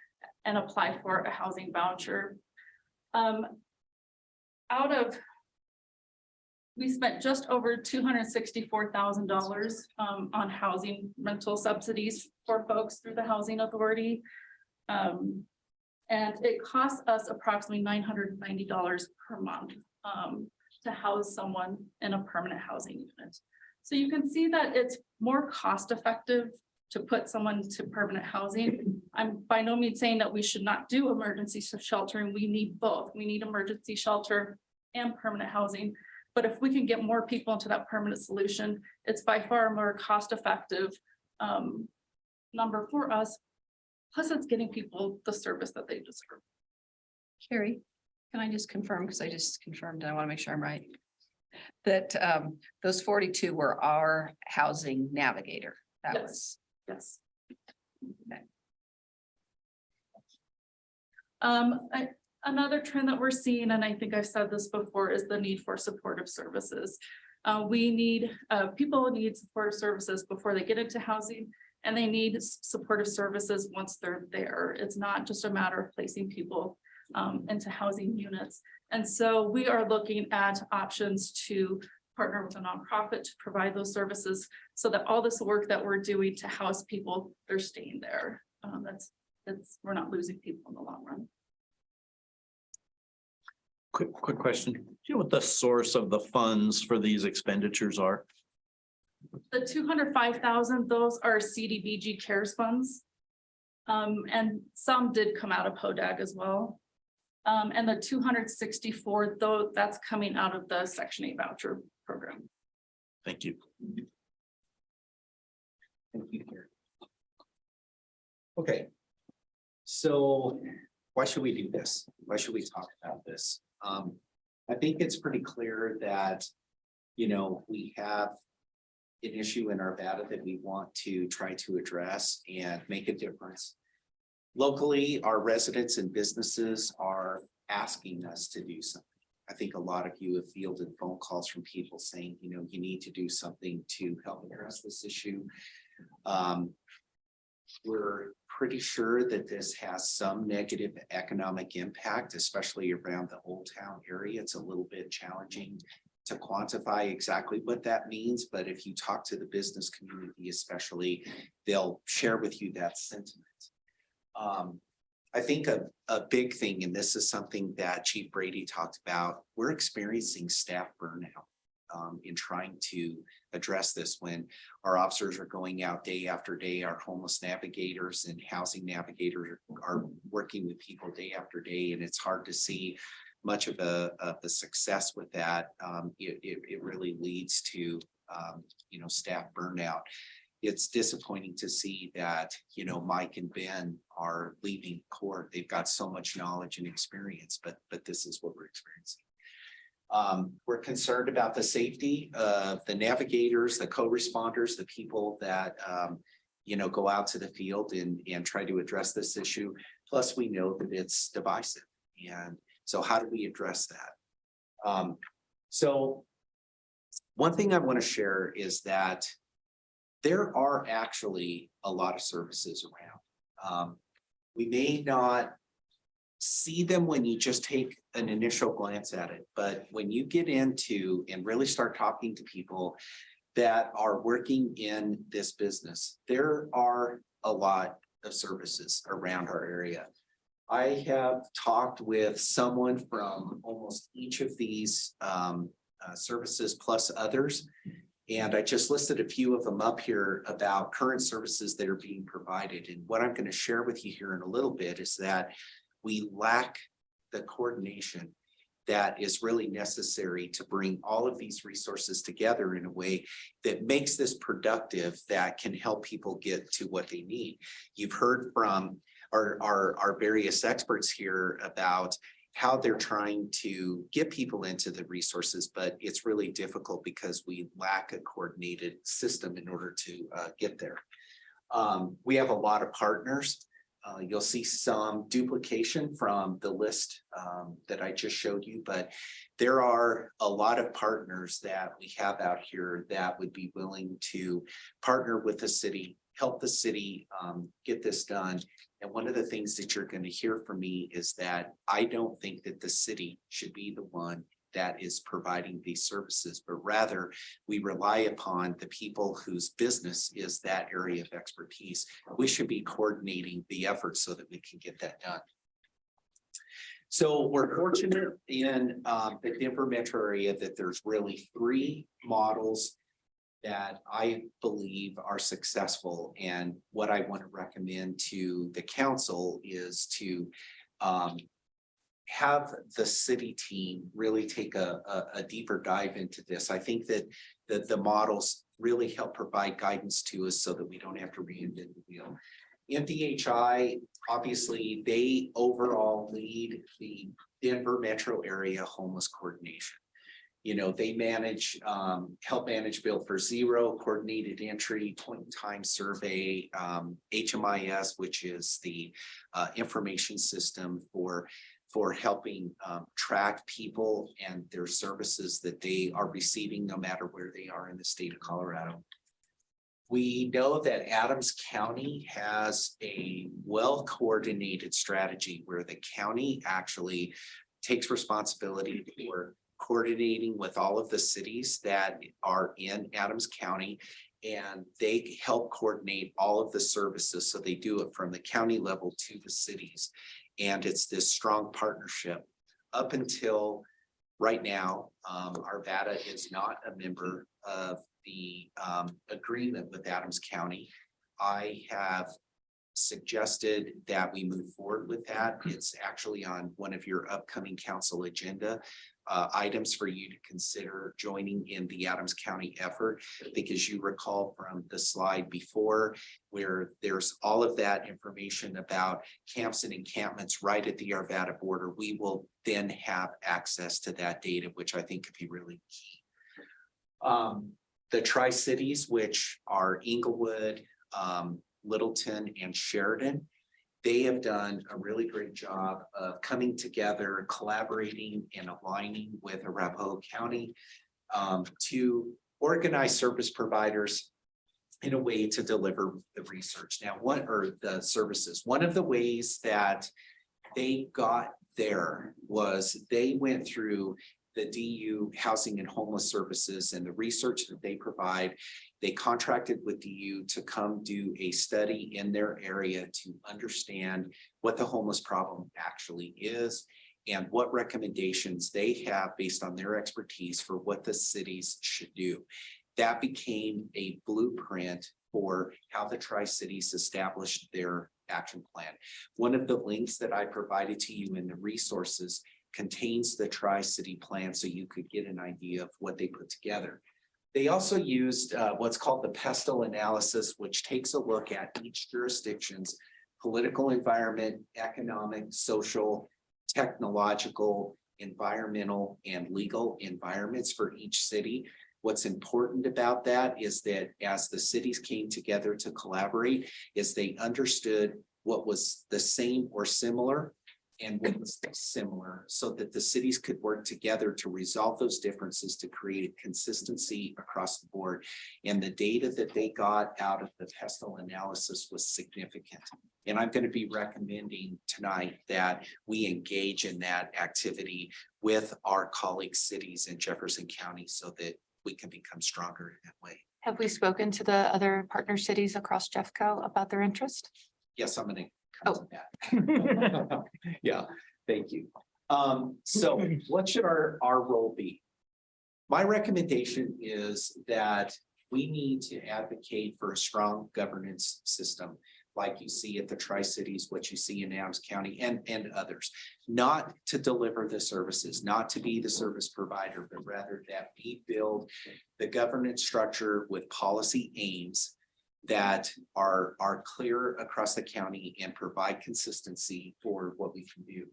and apply for a housing voucher. We spent just over $264,000 on housing rental subsidies for folks through the Housing Authority. And it costs us approximately $990 per month to house someone in a permanent housing unit. So you can see that it's more cost effective to put someone to permanent housing. I'm by no means saying that we should not do emergency sheltering. We need both. We need emergency shelter and permanent housing. But if we can get more people into that permanent solution, it's by far a more cost effective number for us. Plus it's getting people the service that they deserve. Carrie, Can I just confirm, because I just confirmed, and I want to make sure I'm right. That those 42 were our housing navigator. That Yes. was. Yes. Okay. Another trend that we're seeing, and I think I've said this before, is the need for supportive services. People need supportive services before they get into housing, and they need supportive services once they're there. It's not just a matter of placing people into housing units. And so we are looking at options to partner with a nonprofit to provide those services so that all this work that we're doing to house people, they're staying there. We're not losing people in the long run. Quick question. Do you know what the source of the funds for these expenditures are? The 205,000, those are CDBG CARES funds. And some did come out of HODAG as well. And the 264, though, that's coming out of the Section 8 voucher program. Thank you. Thank you. Okay. So why should we do this? Why should we talk about this? I think it's pretty clear that, we have an issue in Arvada that we want to try to address and make a difference. Locally, our residents and businesses are asking us to do something. I think a lot of you have fielded phone calls from people saying, you need to do something to help address this issue. We're pretty sure that this has some negative economic impact, especially around the Old Town area. It's a little bit challenging to quantify exactly what that means, but if you talk to the business community especially, they'll share with you that sentiment. I think a big thing, and this is something that Chief Brady talked about, we're experiencing staff burnout in trying to address this when our officers are going out day after day. Our homeless navigators and housing navigators are working with people day after day, and it's hard to see much of the success with that. It really leads to staff burnout. It's disappointing to see that, Mike and Ben are leaving court. They've got so much knowledge and experience, but this is what we're experiencing. We're concerned about the safety of the navigators, the co-responders, the people that, go out to the field and try to address this issue. Plus, we know that it's divisive. And so how do we address that? So one thing I want to share is that there are actually a lot of services around. We may not see them when you just take an initial glance at it, but when you get into and really start talking to people that are working in this business, there are a lot of services around our area. I have talked with someone from almost each of these services plus others. And I just listed a few of them up here about current services that are being provided. And what I'm going to share with you here in a little bit is that we lack the coordination that is really necessary to bring all of these resources together in a way that makes this productive, that can help people get to what they need. You've heard from our various experts here about how they're trying to get people into the resources, but it's really difficult because we lack a coordinated system in order to get there. We have a lot of partners. You'll see some duplication from the list that I just showed you, but there are a lot of partners that we have out here that would be willing to partner with the city, help the city get this done. And one of the things that you're going to hear from me is that I don't think that the city should be the one that is providing these services, but rather we rely upon the people whose business is that area of expertise. We should be coordinating the efforts so that we can get that done. So we're fortunate in the Denver metro area that there's really 3 models that I believe are successful. And what I want to recommend to the council is to have the city team really take a deeper dive into this. I think that the models really help provide guidance to us so that we don't have to reinvent the wheel. MDHI, obviously, they overall lead the Denver metro area homeless coordination. You know, they manage, help manage Bill for Zero, coordinated entry, point in time survey, HMIS, which is the information system for helping track people and their services that they are receiving, no matter where they are in the state of Colorado. We know that Adams County has a well-coordinated strategy where the county actually takes responsibility for coordinating with all of the cities that are in Adams County. And they help coordinate all of the services. So they do it from the county level to the cities. And it's this strong partnership up until right now. Arvada is not a member of the agreement with Adams County. I have suggested that we move forward with that. It's actually on one of your upcoming council agenda items for you to consider joining in the Adams County effort. Because you recall from the slide before where there's all of that information about camps and encampments right at the Arvada border, we will then have access to that data, which I think could be really key. The Tri-Cities, which are Inglewood, Littleton, and Sheridan, they have done a really great job of coming together, collaborating and aligning with Arapahoe County to organize service providers in a way to deliver the research. Now, the services. One of the ways that they got there was they went through the DU Housing and Homeless Services and the research that they provide. They contracted with DU to come do a study in their area to understand what the homeless problem actually is and what recommendations they have based on their expertise for what the cities should do. That became a blueprint for how the Tri-Cities established their action plan. One of the links that I provided to you in the resources contains the Tri-City plan, so you could get an idea of what they put together. They also used what's called the pestle analysis, which takes a look at each jurisdiction's political environment, economic, social, technological, environmental, and legal environments for each city. What's important about that is that as the cities came together to collaborate, is they understood what was the same or similar and what was similar, so that the cities could work together to resolve those differences to create consistency across the board. And the data that they got out of the pestle analysis was significant. And I'm going to be recommending tonight that we engage in that activity with our colleague cities in Jefferson County so that we can become stronger in that way. Have we spoken to the other partner cities across Jeffco about their interest? Yes, I'm going to come to that. Yeah, thank you. So what should our role be? My recommendation is that we need to advocate for a strong governance system, like you see at the Tri-Cities, what you see in Adams County and others, not to deliver the services, not to be the service provider, but rather that we build the governance structure with policy aims that are clear across the county and provide consistency for what we can do.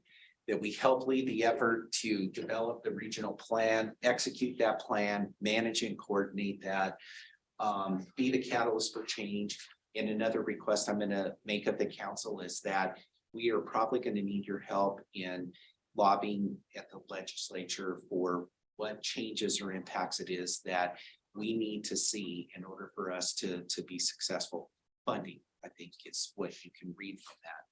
That we help lead the effort to develop the regional plan, execute that plan, manage and coordinate that, be the catalyst for change. And another request I'm going to make of the council is that we are probably going to need your help in lobbying at the legislature for what changes or impacts it is that we need to see in order for us to be successful. Funding, I think, is what you can read from that.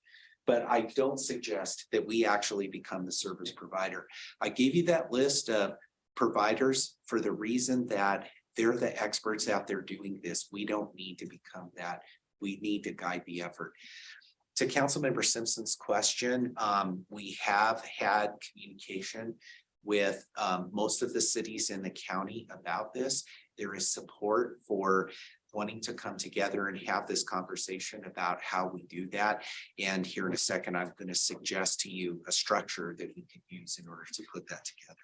But I don't suggest that we actually become the service provider. I gave you that list of providers for the reason that they're the experts out there doing this. We don't need to become that. We need to guide the effort. To Councilmember Simpson's question, we have had communication with most of the cities in the county about this. There is support for wanting to come together and have this conversation about how we do that. And here in a second, I'm going to suggest to you a structure that we can use in order to put that together.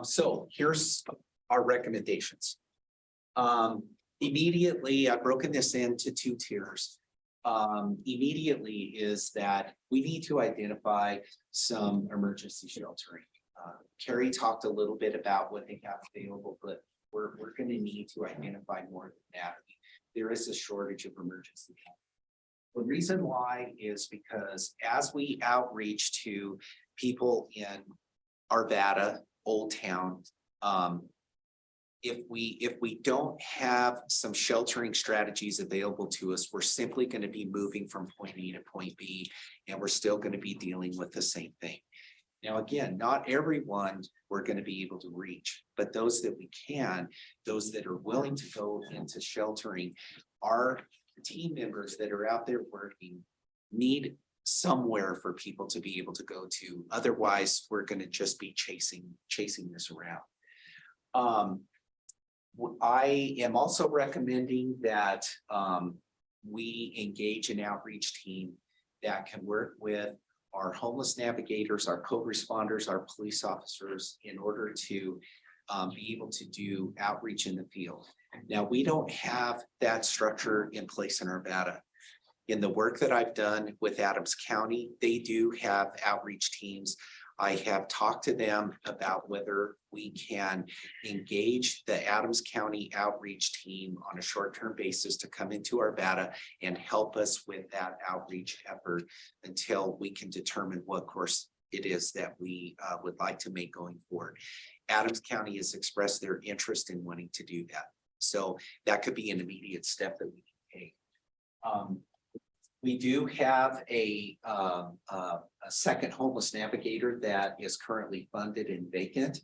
So here's our recommendations. Immediately, I've broken this into two tiers. Immediately is that we need to identify some emergency sheltering. Carrie talked a little bit about what they have available, but we're gonna need to identify more than that. There is a shortage of emergency help. The reason why is because as we outreach to people in Arvada, Old Town, if we don't have some sheltering strategies available to us, we're simply going to be moving from point A to point B, and we're still going to be dealing with the same thing. Now, again, not everyone we're going to be able to reach, but those that we can, those that are willing to go into sheltering, our team members that are out there working need somewhere for people to be able to go to. Otherwise, we're going to just be chasing this around. I am also recommending that we engage an outreach team that can work with our homeless navigators, our co-responders, our police officers in order to be able to do outreach in the field. Now, we don't have that structure in place in Arvada. In the work that I've done with Adams County, they do have outreach teams. I have talked to them about whether we can engage the Adams County outreach team on a short-term basis to come into Arvada and help us with that outreach effort until we can determine what course it is that we would like to make going forward. Adams County has expressed their interest in wanting to do that. So that could be an immediate step that we can take. We do have a second homeless navigator that is currently funded and vacant.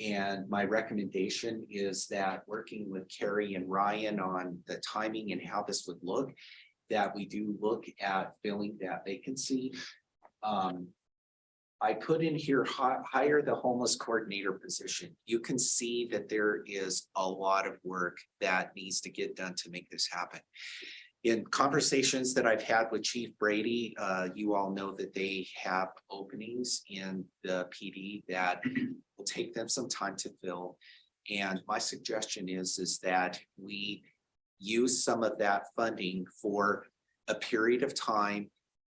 And my recommendation is that working with Carrie and Ryan on the timing and how this would look, that we do look at filling that vacancy. I put in here, hire the homeless coordinator position. You can see that there is a lot of work that needs to get done to make this happen. In conversations that I've had with Chief Brady, you all know that they have openings in the PD that will take them some time to fill. And my suggestion is that we use some of that funding for a period of time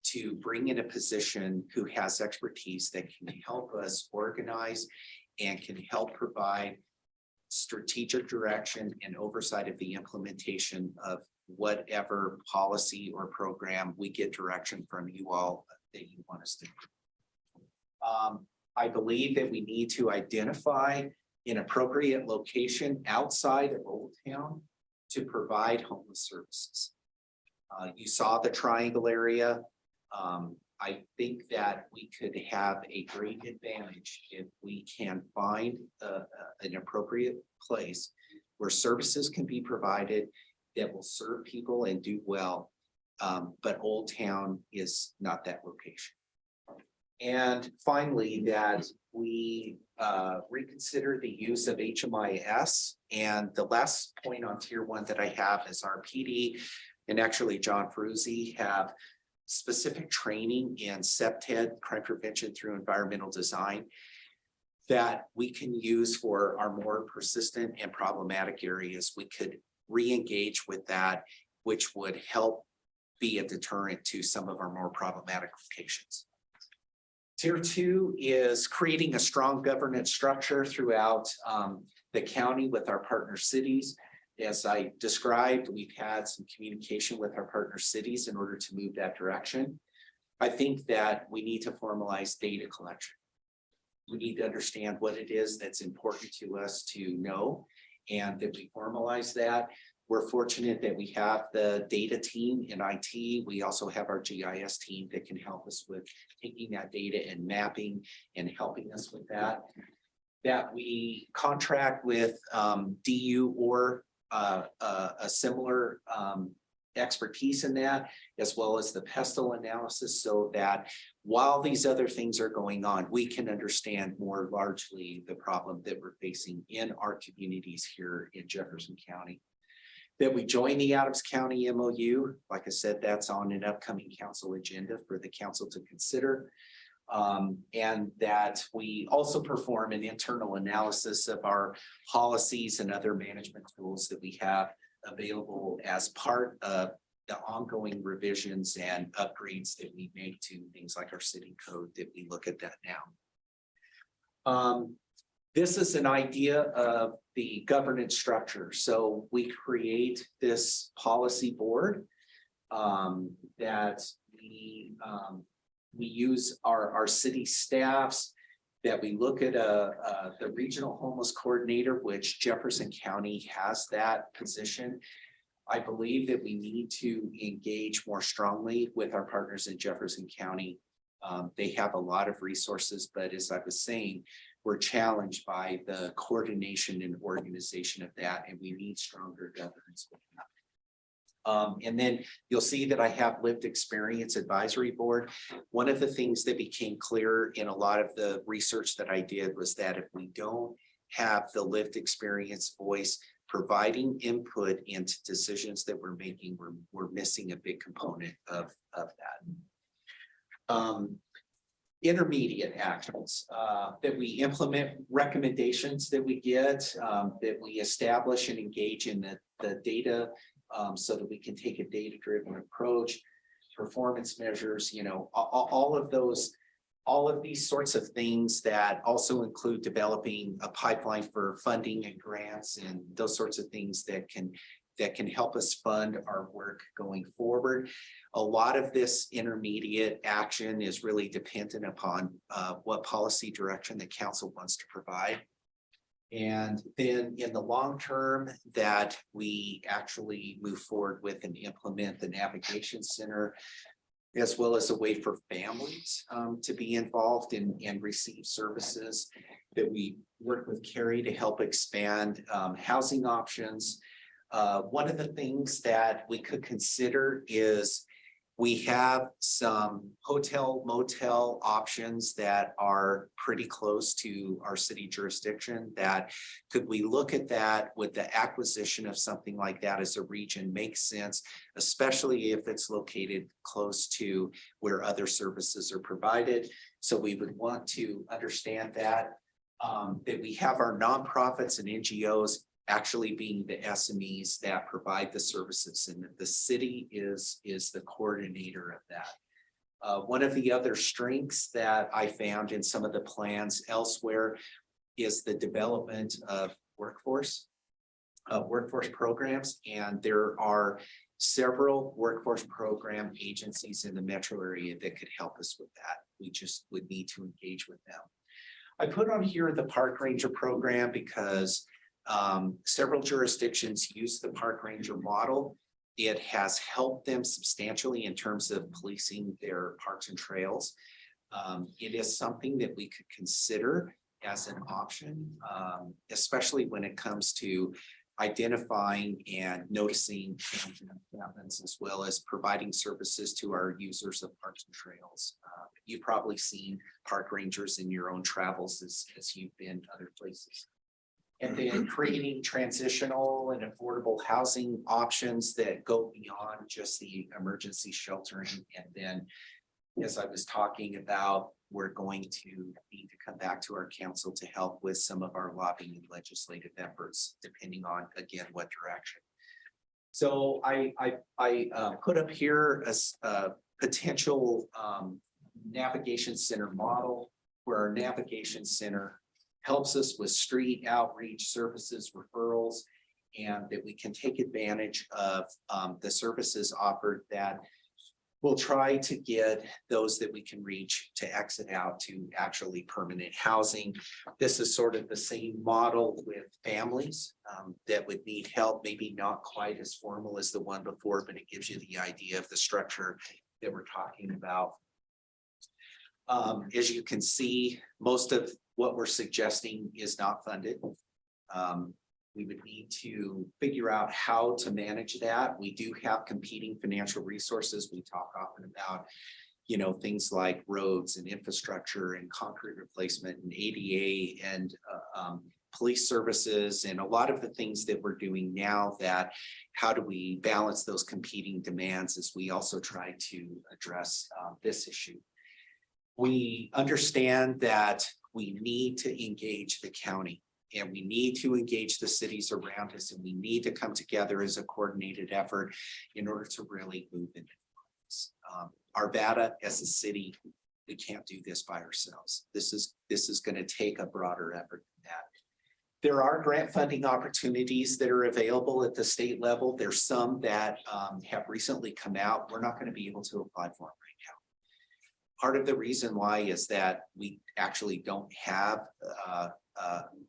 to bring in a position who has expertise that can help us organize and can help provide strategic direction and oversight of the implementation of whatever policy or program we get direction from you all that you want us to do. I believe that we need to identify an appropriate location outside of Old Town to provide homeless services. You saw the Triangle area. I think that we could have a great advantage if we can find an appropriate place where services can be provided that will serve people and do well. But Old Town is not that location. And finally, that we reconsider the use of HMIS. And the last point on tier 1 that I have is our PD and actually John Ferruzzi have specific training in CPTED, crime prevention through environmental design, that we can use for our more persistent and problematic areas. We could re-engage with that, which would help be a deterrent to some of our more problematic locations. Tier 2 is creating a strong governance structure throughout the county with our partner cities. As I described, we've had some communication with our partner cities in order to move that direction. I think that we need to formalize data collection. We need to understand what it is that's important to us to know, and that we formalize that. We're fortunate that we have the data team in IT. We also have our GIS team that can help us with taking that data and mapping and helping us with that. That we contract with DU or a similar expertise in that, as well as the pestle analysis, so that while these other things are going on, we can understand more largely the problem that we're facing in our communities here in Jefferson County. That we join the Adams County MOU. Like I said, that's on an upcoming council agenda for the council to consider. And that we also perform an internal analysis of our policies and other management tools that we have available as part of the ongoing revisions and upgrades that we make to things like our city code, that we look at that now. This is an idea of the governance structure. So we create this policy board that we use our city staffs, that we look at the regional homeless coordinator, which Jefferson County has that position. I believe that we need to engage more strongly with our partners in Jefferson County. They have a lot of resources, but as I was saying, we're challenged by the coordination and organization of that, and we need stronger governance with that. And then you'll see that I have lived experience advisory board. One of the things that became clear in a lot of the research that I did was that if we don't have the lived experience voice providing input into decisions that we're making, we're missing a big component of that. Intermediate actions that we implement, recommendations that we get, that we establish and engage in the data, so that we can take a data-driven approach, performance measures, you know, all of these sorts of things that also include developing a pipeline for funding and grants and those sorts of things that can help us fund our work going forward. A lot of this intermediate action is really dependent upon what policy direction the council wants to provide. And then in the long term, that we actually move forward with and implement the navigation center, as well as a way for families to be involved and receive services, that we work with Carrie to help expand housing options. One of the things that we could consider is we have some hotel motel options that are pretty close to our city jurisdiction. That could we look at that with the acquisition of something like that as a region makes sense, especially if it's located close to where other services are provided. So we would want to understand that we have our nonprofits and NGOs actually being the SMEs that provide the services, and that the city is the coordinator of that. One of the other strengths that I found in some of the plans elsewhere is the development of workforce programs, and there are several workforce program agencies in the metro area that could help us with that. We just would need to engage with them. I put on here the park ranger program because several jurisdictions use the park ranger model. It has helped them substantially in terms of policing their parks and trails. It is something that we could consider as an option, especially when it comes to identifying and noticing happens, as well as providing services to our users of parks and trails. You've probably seen park rangers in your own travels as you've been other places. And then creating transitional and affordable housing options that go beyond just the emergency sheltering. And then, as I was talking about, we're going to need to come back to our council to help with some of our lobbying and legislative efforts, depending on, again, what direction. So I put up here a potential navigation center model, where our navigation center helps us with street outreach services, referrals, and that we can take advantage of the services offered, that we'll try to get those that we can reach to exit out to actually permanent housing. This is sort of the same model with families that would need help, maybe not quite as formal as the one before, but it gives you the idea of the structure that we're talking about. As you can see, most of what we're suggesting is not funded. We would need to figure out how to manage that. We do have competing financial resources. We talk often about, you know, things like roads and infrastructure and concrete replacement and ADA and police services, and a lot of the things that we're doing now, that how do we balance those competing demands as we also try to address this issue. We understand that we need to engage the county. And we need to engage the cities around us, and we need to come together as a coordinated effort in order to really move into this. Arvada as a city, we can't do this by ourselves. This is going to take a broader effort than that. There are grant funding opportunities that are available at the state level. There's some that have recently come out. We're not going to be able to apply for them right now. Part of the reason why is that we actually don't have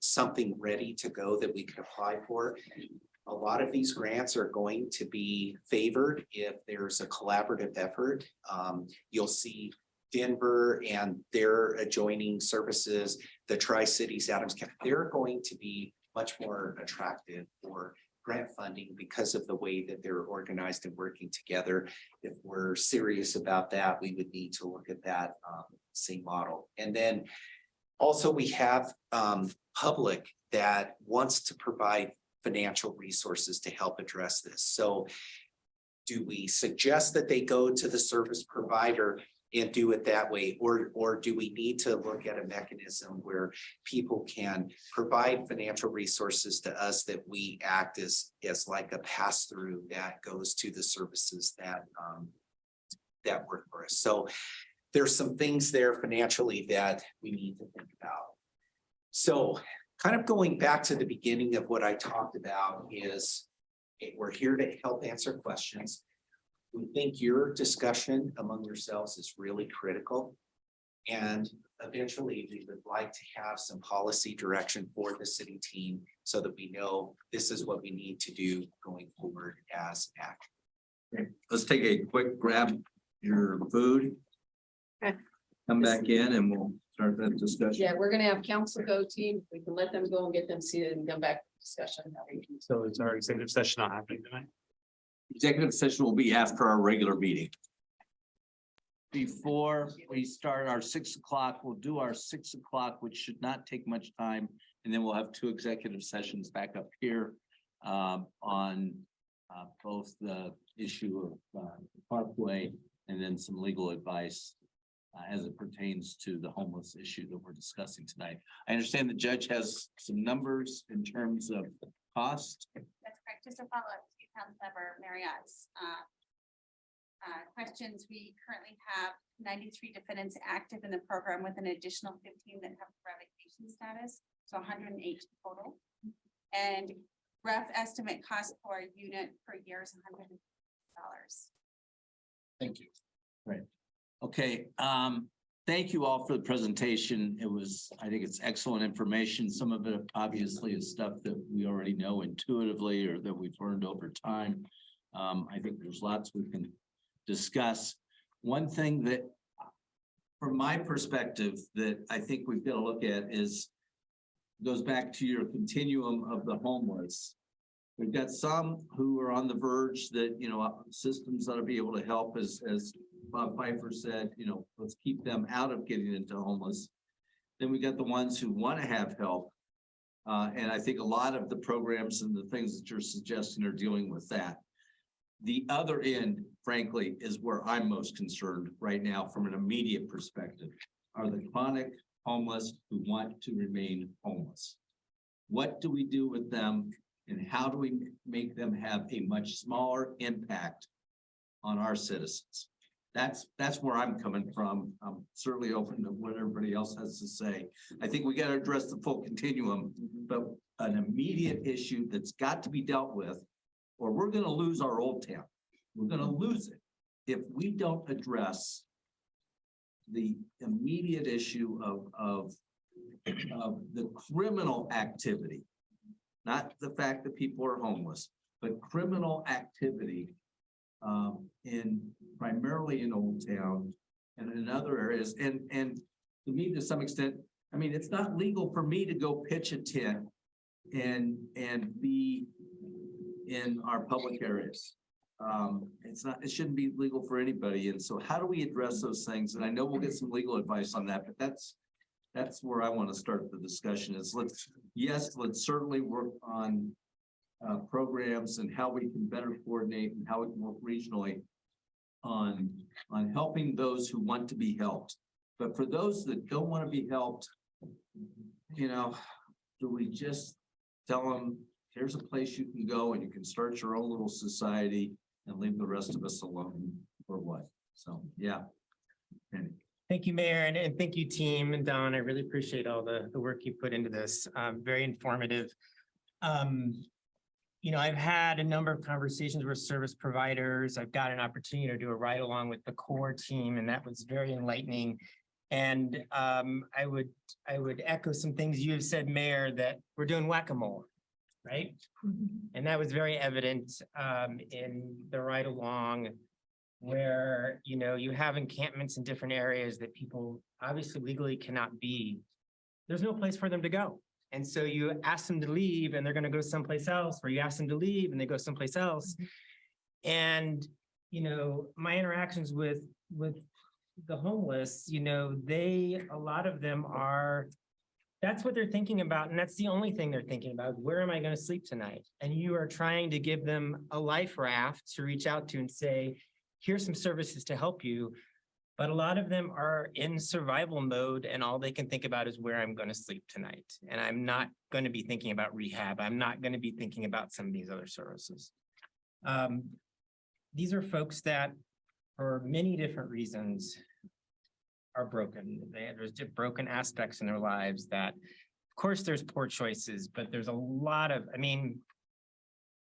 something ready to go that we could apply for. A lot of these grants are going to be favored if there's a collaborative effort. You'll see Denver and their adjoining services, the Tri-Cities, Adams County, they're going to be much more attractive for grant funding because of the way that they're organized and working together. If we're serious about that, we would need to look at that same model. And then also we have public that wants to provide financial resources to help address this. So do we suggest that they go to the service provider and do it that way? Or do we need to look at a mechanism where people can provide financial resources to us that we act as like a pass-through that goes to the services that work for us? So there's some things there financially that we need to think about. So kind of going back to the beginning of what I talked about is we're here to help answer questions. We think your discussion among yourselves is really critical. And eventually we would like to have some policy direction for the city team so that we know this is what we need to do going forward as action. Let's take a quick grab your food. Okay. Come back in and we'll start that discussion. Yeah, we're gonna have council go team. We can let them go and get them seated and come back to discussion. So is our executive session not happening tonight? Executive session will be after our regular meeting. Before we start our 6 o'clock, we'll do our 6 o'clock, which should not take much time. And then we'll have 2 executive sessions back up here on both the issue of Parkway and then some legal advice as it pertains to the homeless issue that we're discussing tonight. I understand the judge has some numbers in terms of cost. That's correct. Just to follow up to Councilmember Marriott's questions, we currently have 93 defendants active in the program with an additional 15 that have revocation status, so 108 total. And rough estimate cost per unit per year is $100. Thank you. Right. Okay. Thank you all for the presentation. I think it's excellent information. Some of it obviously is stuff that we already know intuitively or that we've learned over time. I think there's lots we can discuss. One thing that, from my perspective, that I think we've got to look at goes back to your continuum of the homeless. We've got some who are on the verge that, systems ought to be able to help, as Bob Pfeiffer said, let's keep them out of getting into homeless. Then we got the ones who want to have help. And I think a lot of the programs and the things that you're suggesting are dealing with that. The other end, frankly, is where I'm most concerned right now from an immediate perspective, are the chronic homeless who want to remain homeless. What do we do with them, and how do we make them have a much smaller impact on our citizens? That's where I'm coming from. I'm certainly open to what everybody else has to say. I think we got to address the full continuum, but an immediate issue that's got to be dealt with, or we're going to lose our old town. We're going to lose it if we don't address the immediate issue of the criminal activity, not the fact that people are homeless, but criminal activity primarily in Old Town and in other areas. And to me, to some extent, I mean, it's not legal for me to go pitch a tent and be in our public areas. It shouldn't be legal for anybody. And so how do we address those things? And I know we'll get some legal advice on that, but that's where I want to start the discussion is let's certainly work on programs and how we can better coordinate and how we can work regionally on helping those who want to be helped. But for those that don't want to be helped, do we just tell them, here's a place you can go and you can start your own little society and leave the rest of us alone, or what? So, yeah. Anyway. Thank you, Mayor, and thank you, team, and Don. I really appreciate all the work you put into this. Very informative. You know, I've had a number of conversations with service providers. I've got an opportunity to do a ride along with the core team, and that was very enlightening. And I would echo some things you have said, Mayor, that we're doing whack-a-mole, right? And that was very evident in the ride along, where, you know, you have encampments in different areas that people obviously legally cannot be. There's no place for them to go. And so you ask them to leave and they're going to go someplace else, or you ask them to leave and they go someplace else. And, you know, my interactions with the homeless, you know, a lot of them are, that's what they're thinking about. And that's the only thing they're thinking about. Where am I going to sleep tonight? And you are trying to give them a life raft to reach out to and say, here's some services to help you. But a lot of them are in survival mode and all they can think about is where I'm going to sleep tonight. And I'm not going to be thinking about rehab. I'm not going to be thinking about some of these other services. These are folks that, for many different reasons, are broken. There's broken aspects in their lives that, of course, there's poor choices, but there's a lot of, I mean,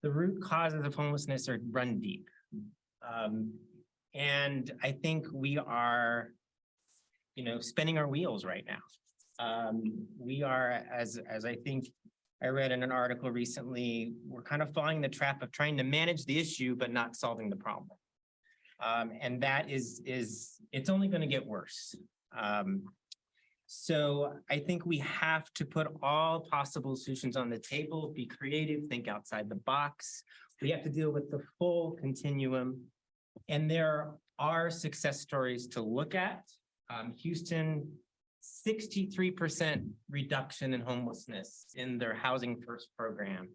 the root causes of homelessness are run deep. And I think we are, you know, spinning our wheels right now. We are, as I think I read in an article recently, we're kind of falling in the trap of trying to manage the issue, but not solving the problem. And that is it's only going to get worse. So I think we have to put all possible solutions on the table, be creative, think outside the box. We have to deal with the full continuum. And there are success stories to look at. Houston, 63% reduction in homelessness in their Housing First program.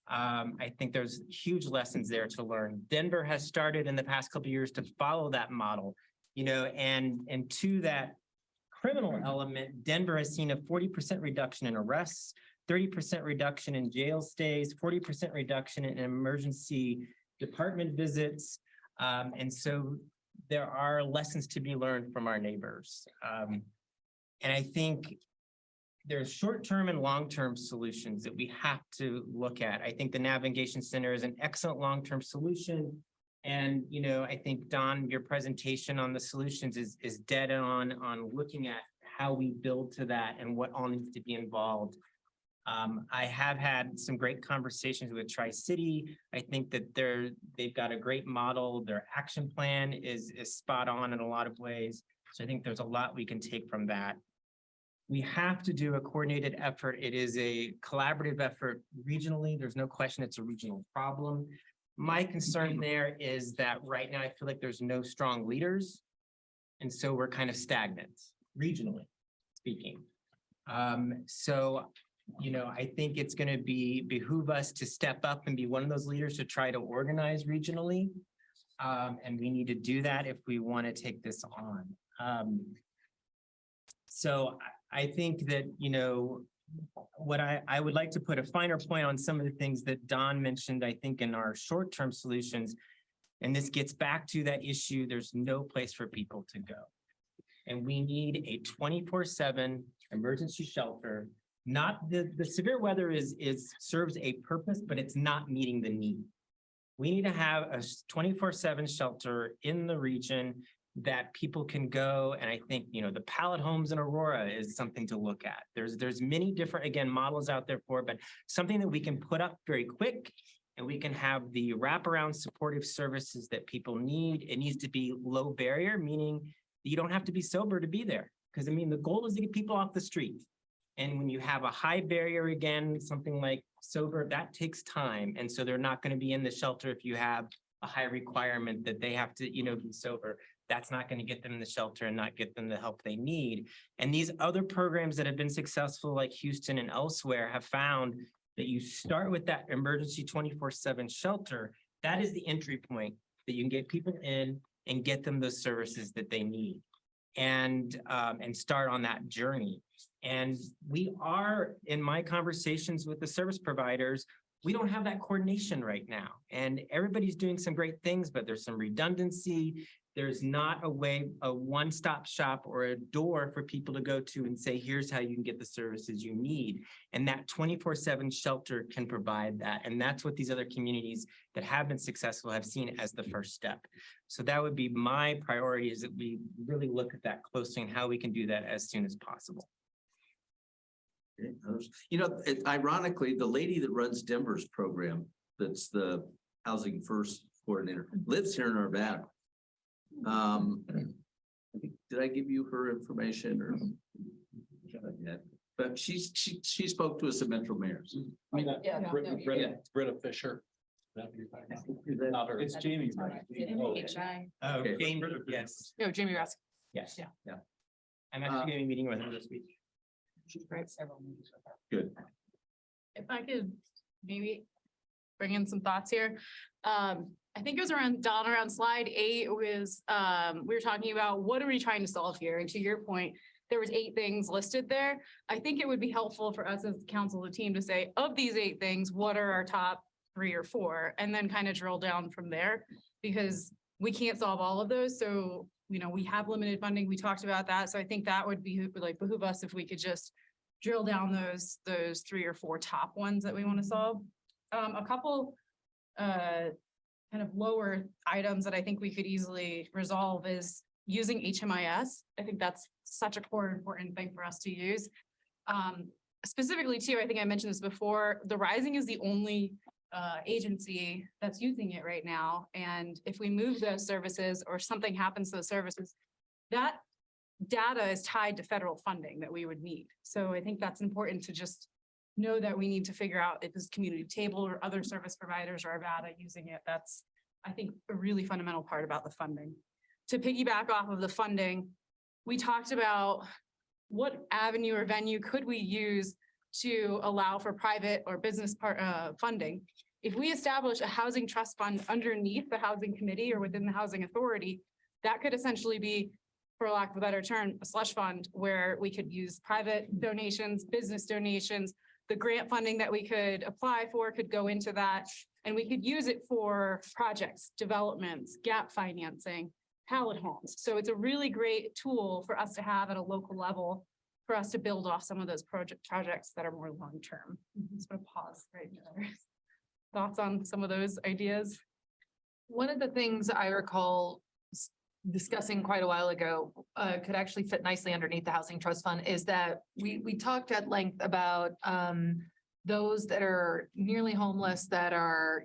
I think there's huge lessons there to learn. Denver has started in the past couple of years to follow that model, you know, and to that criminal element, Denver has seen a 40% reduction in arrests, 30% reduction in jail stays, 40% reduction in emergency department visits. And so there are lessons to be learned from our neighbors. And I think there's short-term and long-term solutions that we have to look at. I think the Navigation Center is an excellent long-term solution. And, you know, I think, Don, your presentation on the solutions is dead on looking at how we build to that and what all needs to be involved. I have had some great conversations with Tri-City. I think that they've got a great model. Their action plan is spot on in a lot of ways. So I think there's a lot we can take from that. We have to do a coordinated effort. It is a collaborative effort regionally. There's no question it's a regional problem. My concern there is that right now I feel like there's no strong leaders. And so we're kind of stagnant, regionally speaking. So, you know, I think it's going to behoove us to step up and be one of those leaders to try to organize regionally. And we need to do that if we want to take this on. So I think that, you know, what I would like to put a finer point on some of the things that Don mentioned, I think in our short-term solutions, and this gets back to that issue, there's no place for people to go. And we need a 24/7 emergency shelter. Not the severe weather serves a purpose, but it's not meeting the need. We need to have a 24/7 shelter in the region that people can go. And I think, you know, the pallet homes in Aurora is something to look at. There's many different, again, models out there for, but something that we can put up very quick and we can have the wraparound supportive services that people need. It needs to be low barrier, meaning you don't have to be sober to be there. Because I mean, the goal is to get people off the street. And when you have a high barrier, again, something like sober, that takes time. And so they're not going to be in the shelter if you have a high requirement that they have to, you know, be sober. That's not going to get them in the shelter and not get them the help they need. And these other programs that have been successful, like Houston and elsewhere, have found that you start with that emergency 24/7 shelter. That is the entry point that you can get people in and get them the services that they need and start on that journey. And we are, in my conversations with the service providers, we don't have that coordination right now. And everybody's doing some great things, but there's some redundancy. There's not a way, a one-stop shop or a door for people to go to and say, here's how you can get the services you need. And that 24/7 shelter can provide that. And that's what these other communities that have been successful have seen as the first step. So that would be my priority, is that we really look at that closely and how we can do that as soon as possible. Okay, others? Ironically, the lady that runs Denver's program, that's the Housing First coordinator, lives here in Arvada. Did I give you her information or? Yeah, but she spoke to us at Metro Mayors. Britta Fisher. It's Jamie. Oh, Okay. Jamie, yes, No, Jamie Ross. yes. Yeah. I'm actually going to be meeting with him this week. Good. If I could maybe bring in some thoughts here. I think it was around slide 8 was, we were talking about what are we trying to solve here? And to your point, there was 8 things listed there. I think it would be helpful for us as council, the team, to say, of these 8 things, what are our top 3 or 4? And then kind of drill down from there, because we can't solve all of those. So, we have limited funding. We talked about that. So I think that would behoove us if we could just drill down those 3 or 4 top ones that we want to solve. A couple kind of lower items that I think we could easily resolve is using HMIS. I think that's such a core important thing for us to use. Specifically too, I think I mentioned this before, the Rising is the only agency that's using it right now. And if we move those services or something happens to those services, that data is tied to federal funding that we would need. So I think that's important to just know that we need to figure out if this community table or other service providers or Arvada using it. That's, I think, a really fundamental part about the funding. To piggyback off of the funding, we talked about what avenue or venue could we use to allow for private or business funding. If we establish a housing trust fund underneath the housing committee or within the housing authority, that could essentially be, for lack of a better term, a slush fund where we could use private donations, business donations, the grant funding that we could apply for could go into that, and we could use it for projects, developments, gap financing, pallet homes. So it's a really great tool for us to have at a local level for us to build off some of those projects that are more long-term. Just gonna pause right there. Thoughts on some of those ideas? One of the things I recall discussing quite a while ago, could actually fit nicely underneath the Housing Trust Fund, is that we talked at length about those that are nearly homeless, that are,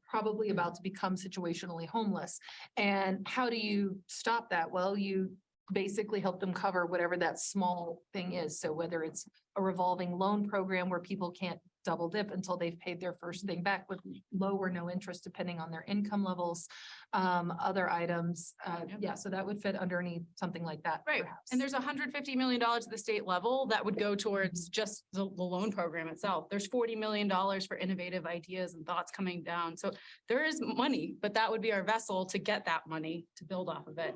probably about to become situationally homeless. And how do you stop that? Well, you basically help them cover whatever that small thing is. So whether it's a revolving loan program where people can't double dip until they've paid their first thing back with low or no interest, depending on their income levels, other items. Yeah, so that would fit underneath something like that. Right. perhaps. And there's $150 million at the state level that would go towards just the loan program itself. There's $40 million for innovative ideas and thoughts coming down. So there is money, but that would be our vessel to get that money to build off of it.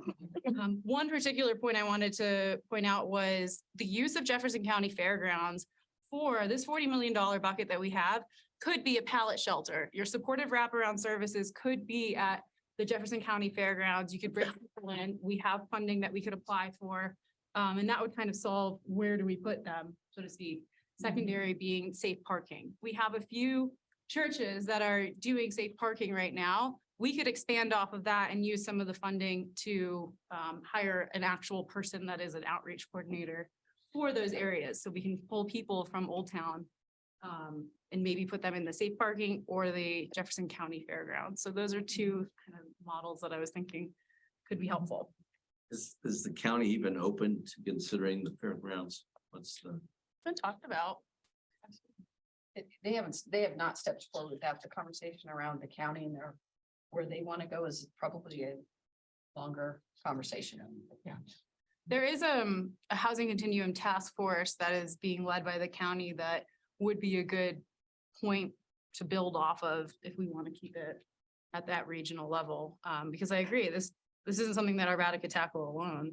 One particular point I wanted to point out was the use of Jefferson County Fairgrounds for this $40 million bucket that we have could be a pallet shelter. Your supportive wraparound services could be at the Jefferson County Fairgrounds. You could bring people in. We have funding that we could apply for. And that would kind of solve where do we put them, so to speak. Secondary being safe parking. We have a few churches that are doing safe parking right now. We could expand off of that and use some of the funding to hire an actual person that is an outreach coordinator for those areas. So we can pull people from Old Town and maybe put them in the safe parking or the Jefferson County Fairgrounds. So those are two kind of models that I was thinking could be helpful. Is the county even open to considering the fairgrounds? What's the? Been talked about. They have not stepped forward. That's a conversation around the county and where they want to go is probably a longer conversation. Yeah. There is a housing continuum task force that is being led by the county that would be a good point to build off of if we want to keep it at that regional level. Because I agree, this isn't something that Arvada could tackle alone.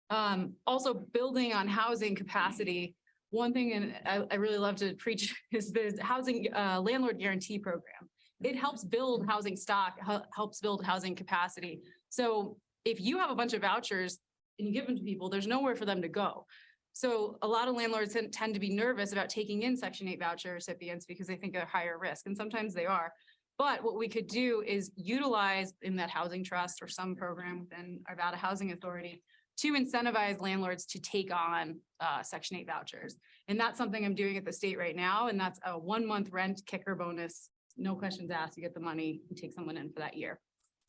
Also building on housing capacity. One thing, and I really love to preach, is the housing landlord guarantee program. It helps build housing stock, helps build housing capacity. So if you have a bunch of vouchers and you give them to people, there's nowhere for them to go. So a lot of landlords tend to be nervous about taking in Section 8 voucher recipients because they think they're higher risk, and sometimes they are. But what we could do is utilize in that housing trust or some program within Arvada Housing Authority to incentivize landlords to take on Section 8 vouchers. And that's something I'm doing at the state right now. And that's a 1-month rent kicker bonus. No questions asked. You get the money, you take someone in for that year.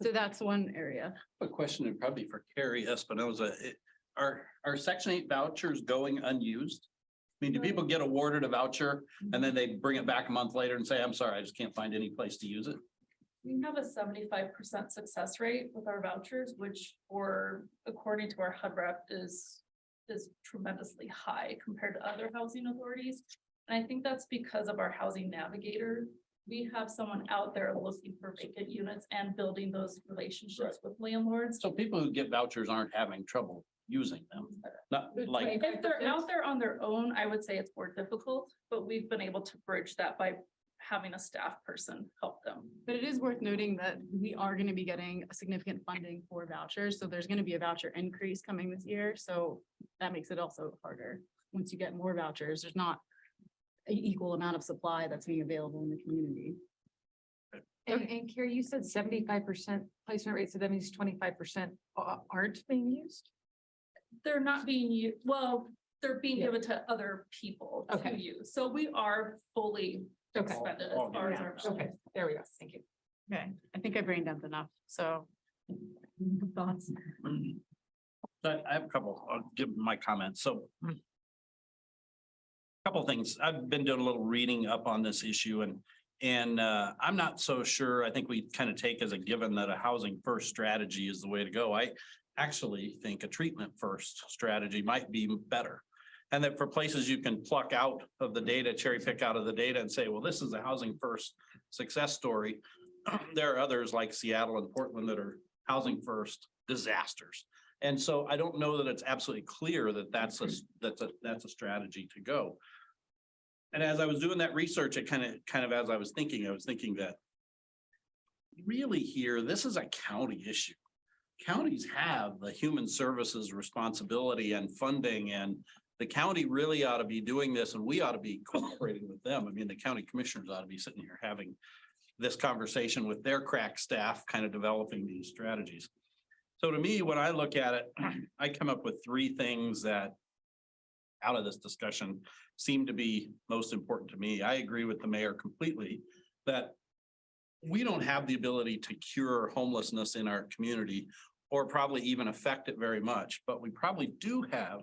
So that's one area. A question and probably for Carrie Espinoza. Are Section 8 vouchers going unused? I mean, do people get awarded a voucher and then they bring it back a month later and say, I'm sorry, I just can't find any place to use it? We have a 75% success rate with our vouchers, which according to our HUD rep is tremendously high compared to other housing authorities. And I think that's because of our housing navigator. We have someone out there looking for vacant units and building those relationships with landlords. So people who get vouchers aren't having trouble using them. Not like, If they're out there on their own, I would say it's more difficult, but we've been able to bridge that by having a staff person help them. But it is worth noting that we are going to be getting a significant funding for vouchers. So there's going to be a voucher increase coming this year. So that makes it also harder. Once you get more vouchers, there's not an equal amount of supply that's being available in the community. And Carrie, you said 75% placement rate, so that means 25% aren't being used? They're not being used, well, they're being Yeah. given to other people to Okay. use. So we are fully Okay. expended as far as our. Okay, there we go. Thank you. Okay, I think I brain dumped enough. So thoughts? I have a couple, I'll give my comments. So couple things. I've been doing a little reading up on this issue and I'm not so sure. I think we kind of take as a given that a housing first strategy is the way to go. I actually think a treatment first strategy might be better. And that for places you can pluck out of the data, cherry pick out of the data and say, well, this is a housing first success story. There are others like Seattle and Portland that are housing first disasters. And so I don't know that it's absolutely clear that that's a strategy to go. And as I was doing that research, it kind of as I was thinking that really here, this is a county issue. Counties have the human services responsibility and funding, and the county really ought to be doing this, and we ought to be cooperating with them. I mean, the county commissioners ought to be sitting here having this conversation with their crack staff, kind of developing these strategies. So to me, when I look at it, I come up with three things that out of this discussion seem to be most important to me. I agree with the mayor completely that we don't have the ability to cure homelessness in our community or probably even affect it very much, but we probably do have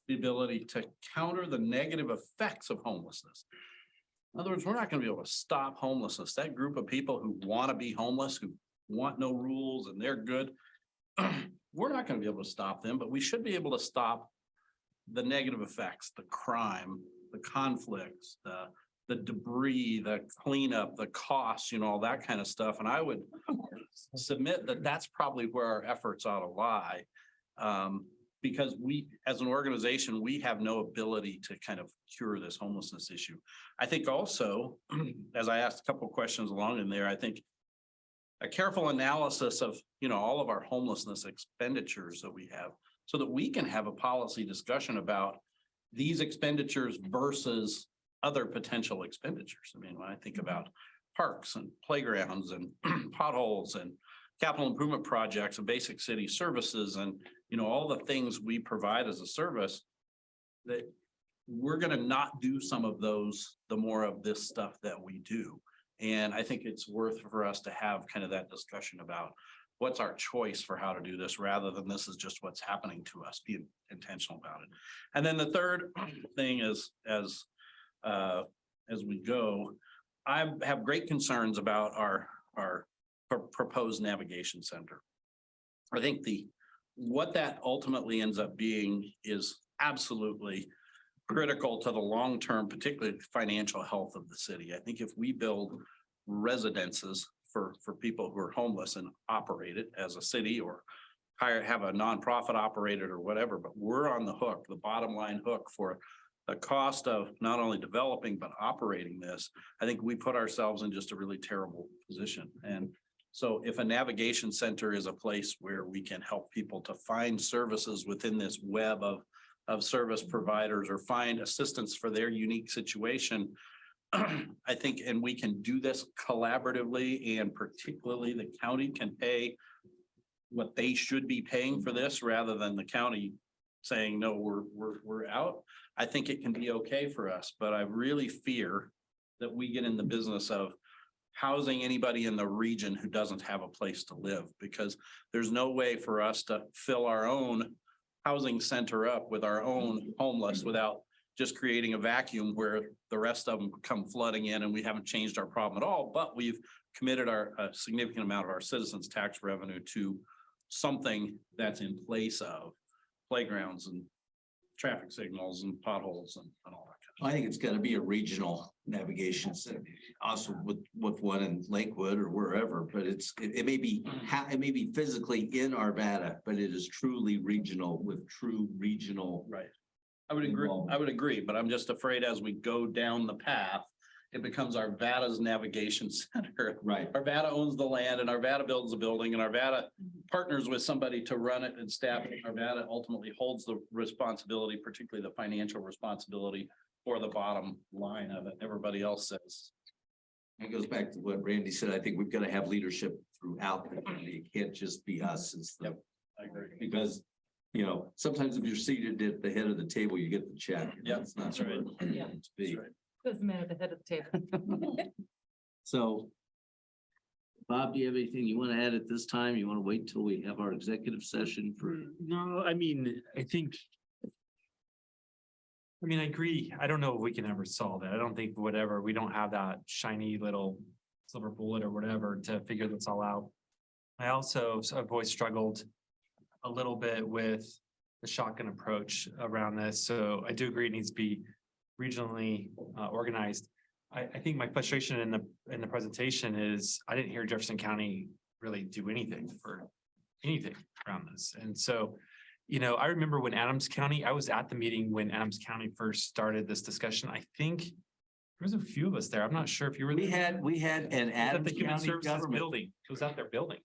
the ability to counter the negative effects of homelessness. In other words, we're not going to be able to stop homelessness. That group of people who want to be homeless, who want no rules and they're good, we're not going to be able to stop them, but we should be able to stop the negative effects, the crime, the conflicts, the debris, the cleanup, the costs, all that kind of stuff. And I would submit that that's probably where our efforts ought to lie. Because we, as an organization, we have no ability to kind of cure this homelessness issue. I think also, as I asked a couple of questions along in there, I think a careful analysis of, all of our homelessness expenditures that we have so that we can have a policy discussion about these expenditures versus other potential expenditures. I mean, when I think about parks and playgrounds and potholes and capital improvement projects and basic city services and, all the things we provide as a service, that we're going to not do some of those, the more of this stuff that we do. And I think it's worth for us to have kind of that discussion about what's our choice for how to do this rather than this is just what's happening to us, be intentional about it. And then the third thing is, as we go, I have great concerns about our proposed navigation center. I think what that ultimately ends up being is absolutely critical to the long-term, particularly financial health of the city. I think if we build residences for people who are homeless and operate it as a city or have a nonprofit operated or whatever, but we're on the hook, the bottom line hook for the cost of not only developing, but operating this. I think we put ourselves in just a really terrible position. And so if a navigation center is a place where we can help people to find services within this web of service providers or find assistance for their unique situation, I think, and we can do this collaboratively, and particularly the county can pay what they should be paying for this rather than the county saying, no, we're out. I think it can be okay for us, but I really fear that we get in the business of housing anybody in the region who doesn't have a place to live, because there's no way for us to fill our own housing center up with our own homeless without just creating a vacuum where the rest of them come flooding in, and we haven't changed our problem at all, but we've committed a significant amount of our citizens' tax revenue to something that's in place of playgrounds and traffic signals and potholes and all that. I think it's gotta be a regional navigation center, also with one in Lakewood or wherever, but it may be, it may be physically in Arvada, but it is truly regional with true regional. Right. I would agree, but I'm just afraid as we go down the path, it becomes Arvada's navigation center. Right. Arvada owns the land, and Arvada builds the building, and Arvada partners with somebody to run it and staff it. Arvada ultimately holds the responsibility, particularly the financial responsibility for the bottom line of it. Everybody else says. It goes back to what Randy said. I think we've got to have leadership throughout the community. It can't just be us. I agree. Because, you know, sometimes if you're seated at the head of the table, you get the check. Yep, It's not that's right. where you want it to be. That's right. Doesn't matter the head of the table. So, Bob, do you have anything you want to add at this time? You want to wait till we have our executive session for? No, I mean, I agree. I don't know if we can ever solve it. I don't think we don't have that shiny little silver bullet or whatever to figure this all out. I also have always struggled a little bit with the shotgun approach around this. So I do agree it needs to be regionally organized. I think my frustration in the presentation is I didn't hear Jefferson County really do anything around this. And so, you know, I remember when Adams County, I was at the meeting when Adams County first started this discussion. I think there was a few of us there. I'm not sure if you were. We had an Adams the Human County Services government. building. It was at their building.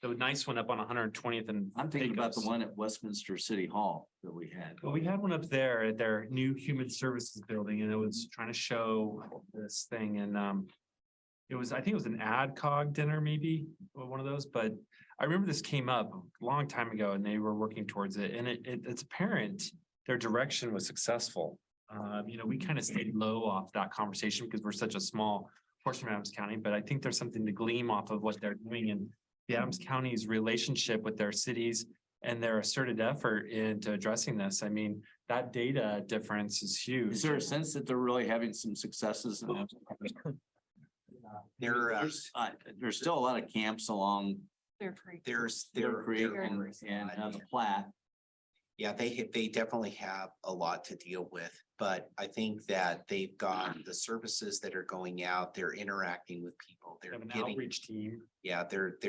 The nice one up on 120th and. I'm thinking about the Pecos. one at Westminster City Hall that we had. Well, we had one up there at their new Human Services building, and it was trying to show this thing, and I think it was an AdCog dinner, maybe, or one of those, but I remember this came up a long time ago, and they were working towards it, and it's apparent their direction was successful. You know, we kind of stayed low off that conversation because we're such a small portion of Adams County, but I think there's something to glean off of what they're doing, and the Adams County's relationship with their cities and their asserted effort into addressing this. I mean, that data difference is huge. Is there a sense that they're really having some successes? There's still a lot of camps along They're free. There's Clear Creek Very and the Platte. Yeah, they definitely have a lot to deal with, but I think that they've got the services that are going out, they're interacting with people, They they're have an getting, outreach team. yeah, they're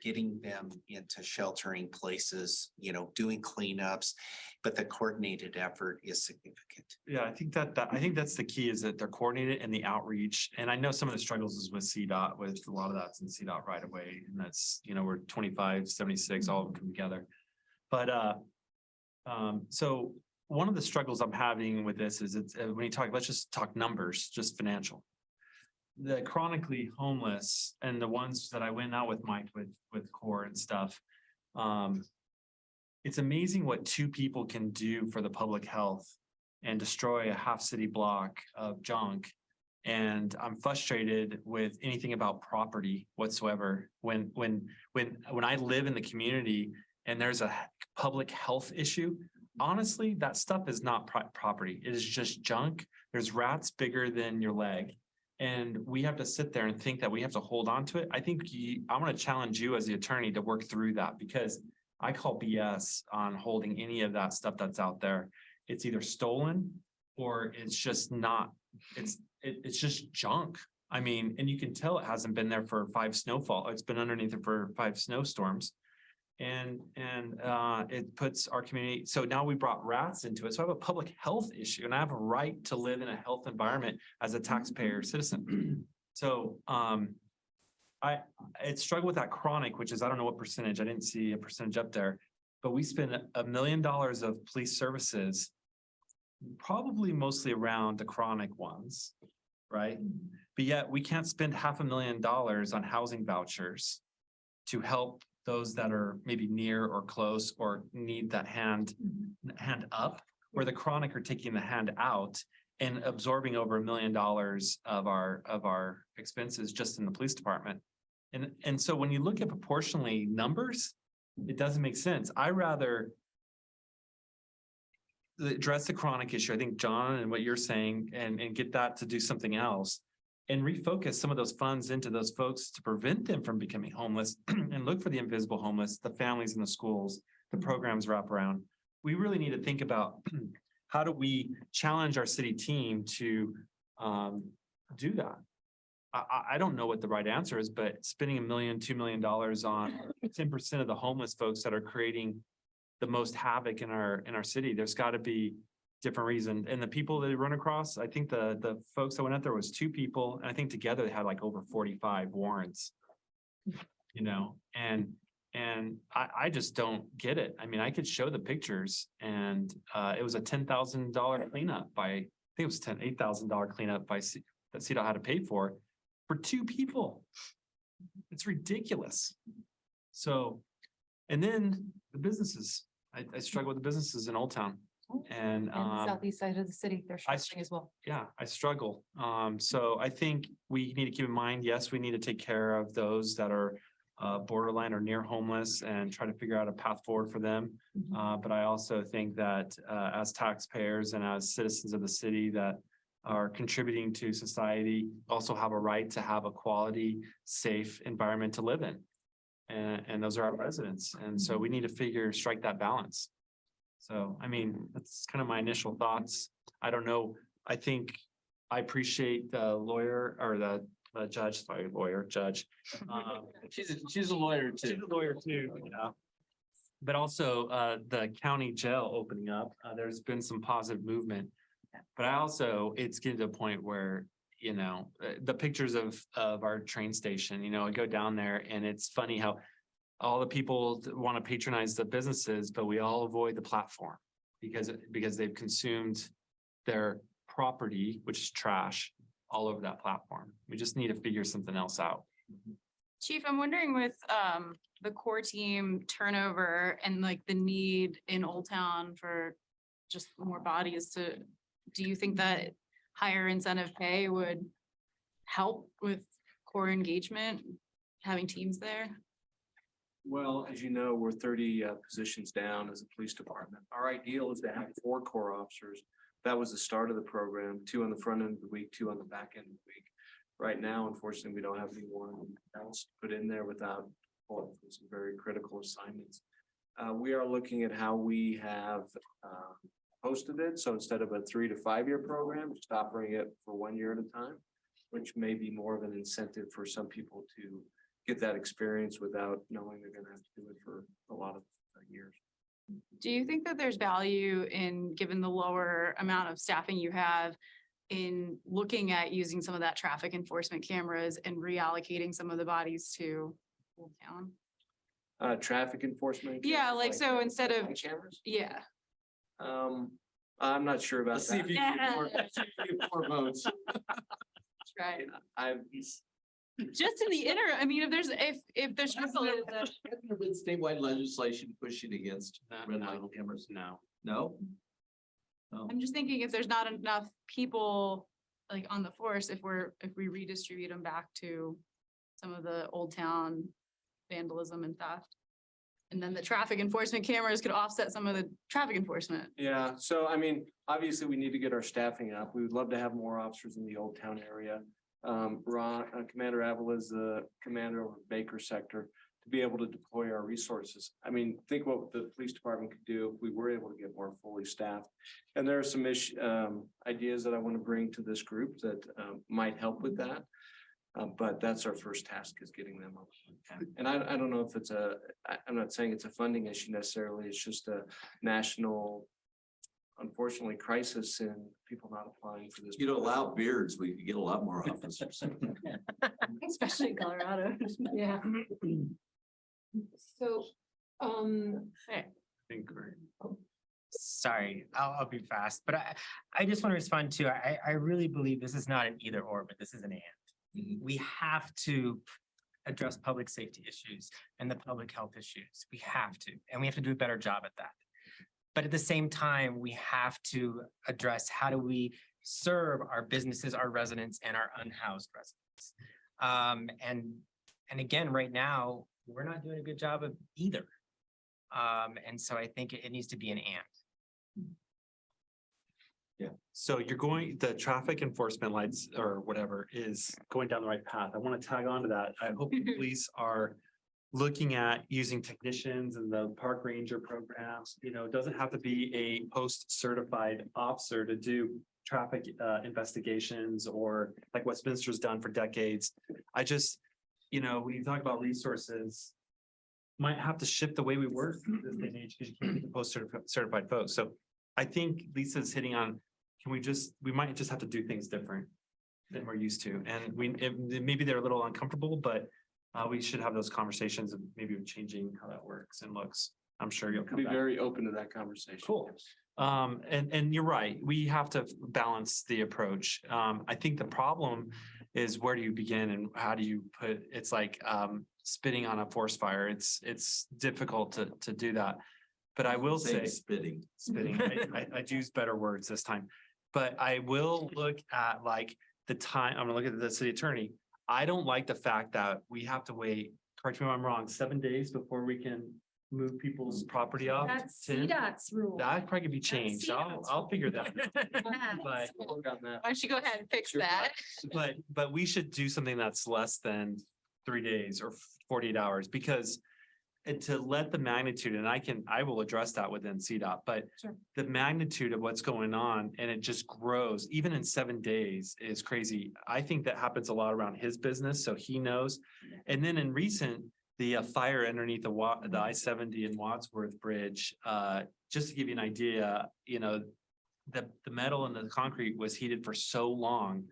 getting them into sheltering places, you know, doing cleanups, but the coordinated effort is significant. Yeah, I think I think that's the key is that they're coordinated and the outreach. And I know some of the struggles is with CDOT, with a lot of that's in CDOT right away. And that's, you know, we're 25, 76, all of them come together. But so one of the struggles I'm having with this is it's when you talk, let's just talk numbers, just financial. The chronically homeless and the ones that I went out with Mike with CORE and stuff. It's amazing what two people can do for the public health and destroy a half city block of junk. And I'm frustrated with anything about property whatsoever. When I live in the community and there's a public health issue, honestly, that stuff is not property. It is just junk. There's rats bigger than your leg. And we have to sit there and think that we have to hold on to it. I think I'm going to challenge you as the attorney to work through that, because I call BS on holding any of that stuff that's out there. It's either stolen or it's just not, it's just junk. I mean, and you can tell it hasn't been there for 5 snowfall. It's been underneath it for 5 snowstorms. And it puts our community, so now we brought rats into it. So I have a public health issue and I have a right to live in a health environment as a taxpayer citizen. So I struggle with that chronic, which is, I don't know what percentage, I didn't see a percentage up there. But we spend $1 million of police services, probably mostly around the chronic ones, right? But yet we can't spend $500,000 on housing vouchers to help those that are maybe near or close or need that hand up, where the chronic are taking the hand out and absorbing over $1 million of our expenses just in the police department. And so when you look at proportionally numbers, it doesn't make sense. I rather address the chronic issue, I think, John, and what you're saying, and get that to do something else and refocus some of those funds into those folks to prevent them from becoming homeless and look for the invisible homeless, the families in the schools, the programs wrap around. We really need to think about how do we challenge our city team to do that? I don't know what the right answer is, but spending $1 million, $2 million on 10% of the homeless folks that are creating the most havoc in our city, there's got to be different reason. And the people that run across, I think the folks that went out there was 2 people, and I think together they had like over 45 warrants, you know, and I just don't get it. I mean, I could show the pictures, and it was a $10,000 cleanup by, I think it was $8,000 cleanup by that CDOT had to pay for 2 people. It's ridiculous. So, and then the businesses, I struggle with the businesses in Old Town. And southeast side of the city, they're struggling as well. yeah, I struggle. So I think we need to keep in mind, yes, we need to take care of those that are borderline or near homeless and try to figure out a path forward for them. But I also think that as taxpayers and as citizens of the city that are contributing to society also have a right to have a quality, safe environment to live in. And those are our residents. And so we need to strike that balance. So, I mean, that's kind of my initial thoughts. I don't know. I think I appreciate the lawyer or the judge, sorry, lawyer, judge. She's a lawyer too. She's a lawyer too, yeah. But also the county jail opening up, there's been some positive movement. But it's getting to a point where, you know, the pictures of our train station, you know, I go down there and it's funny how all the people want to patronize the businesses, but we all avoid the platform because they've consumed their property, which is trash, all over that platform. We just need to figure something else out. Chief, I'm wondering with the core team turnover and like the need in Old Town for just more bodies do you think that higher incentive pay would help with core engagement, having teams there? Well, as you know, we're 30 positions down as a police department. Our ideal is to have 4 core officers. That was the start of the program, 2 on the front end of the week, 2 on the back end of the week. Right now, unfortunately, we don't have anyone else to put in there without some very critical assignments. We are looking at how we have posted it. So instead of a 3 to 5 year program, just offering it for 1 year at a time, which may be more of an incentive for some people to get that experience without knowing they're going to have to do it for a lot of years. Do you think that there's value in, given the lower amount of staffing you have, in looking at using some of that traffic enforcement cameras and reallocating some of the bodies to Old Town? Traffic enforcement? Yeah, like so instead of, cameras? yeah. I'm not sure about Let's see if that. you get 4 votes. That's right. I've Just in the I mean, if there's Been statewide legislation pushing against red light cameras. No. No? I'm just thinking if there's not enough people like on the force, if we redistribute them back to some of the Old Town vandalism and theft. And then the traffic enforcement cameras could offset some of the traffic enforcement. Yeah, so I mean, obviously we need to get our staffing up. We would love to have more officers in the Old Town area. Commander Arvada is the commander of Baker sector to be able to deploy our resources. I mean, think what the police department could do if we were able to get more fully staffed. And there are some ideas that I want to bring to this group that might help with that. But that's our first task is getting them up. And I don't know if it's I'm not saying it's a funding issue necessarily. It's just a national, unfortunately, crisis in people not applying for this. You don't allow beards, we could get a lot more officers. Especially in Colorado. Yeah. So, Sorry, I'll be fast, but I just want to respond to, I really believe this is not an either or, but this is an and. We have to address public safety issues and the public health issues. We have to, and we have to do a better job at that. But at the same time, we have to address how do we serve our businesses, our residents, and our unhoused residents. And again, right now, we're not doing a good job of either. And so I think it needs to be an and. Yeah, so you're the traffic enforcement lights or whatever is going down the right path. I want to tag on to that. I hope the police are looking at using technicians and the park ranger programs. You know, it doesn't have to be a post-certified officer to do traffic investigations or like Westminster's done for decades. I just, you know, when you talk about resources, might have to shift the way we work in this day and age because you can't get the post-certified folks. So I think Lisa's hitting on, we might just have to do things different than we're used to. And maybe they're a little uncomfortable, but we should have those conversations and maybe changing how that works and looks. I'm sure you'll come Be back. very open to that conversation. Cool. And you're right. We have to balance the approach. I think the problem is where do you begin and how do you put, it's like spitting on a forest fire. It's difficult to do that. But I will say spitting. I'd use better words this time. But I will look at like the time, I'm gonna look at the city attorney. I don't like the fact that we have to wait, correct me if I'm wrong, 7 days before we can move people's property off. That's 10? CDOT's rule. That probably could be changed. I'll figure that out. But Work on that. Why don't you go ahead and fix that? But we should do something that's less than 3 days or 48 hours because to let the magnitude, and I will address that within CDOT, but Sure. the magnitude of what's going on and it just grows, even in 7 days is crazy. I think that happens a lot around his business, so he knows. And then in recent, the fire underneath the I-70 and Wadsworth Bridge, just to give you an idea, you know, the metal and the concrete was heated for so long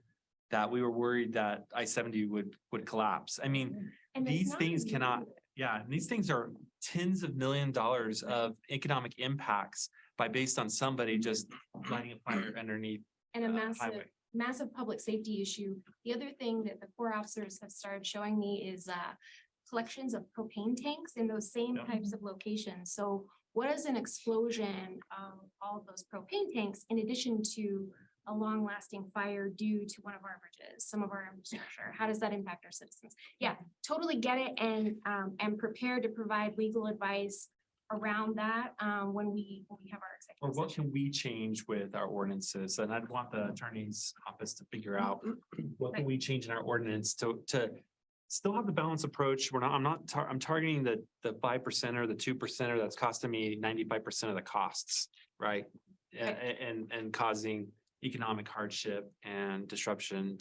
that we were worried that I-70 would collapse. I mean, And it's these not things new. cannot, yeah, these things are tens of $millions of economic impacts based on somebody just lighting a fire underneath. And a massive, highway. massive public safety issue. The other thing that the Corps officers have started showing me is collections of propane tanks in those same Yeah. types of locations. So what is an explosion of all of those propane tanks in addition to a long-lasting fire due to one of our bridges, some of our infrastructure? How does that impact our citizens? Yeah, totally get it and prepared to provide legal advice around that when we have our Or executive what session. can we change with our ordinances? And I'd want the attorney's office to figure out what can we change in our ordinance to still have the balanced approach. I'm targeting the 5% or the 2% that's costing me 95% of the costs, right? And causing economic hardship and disruption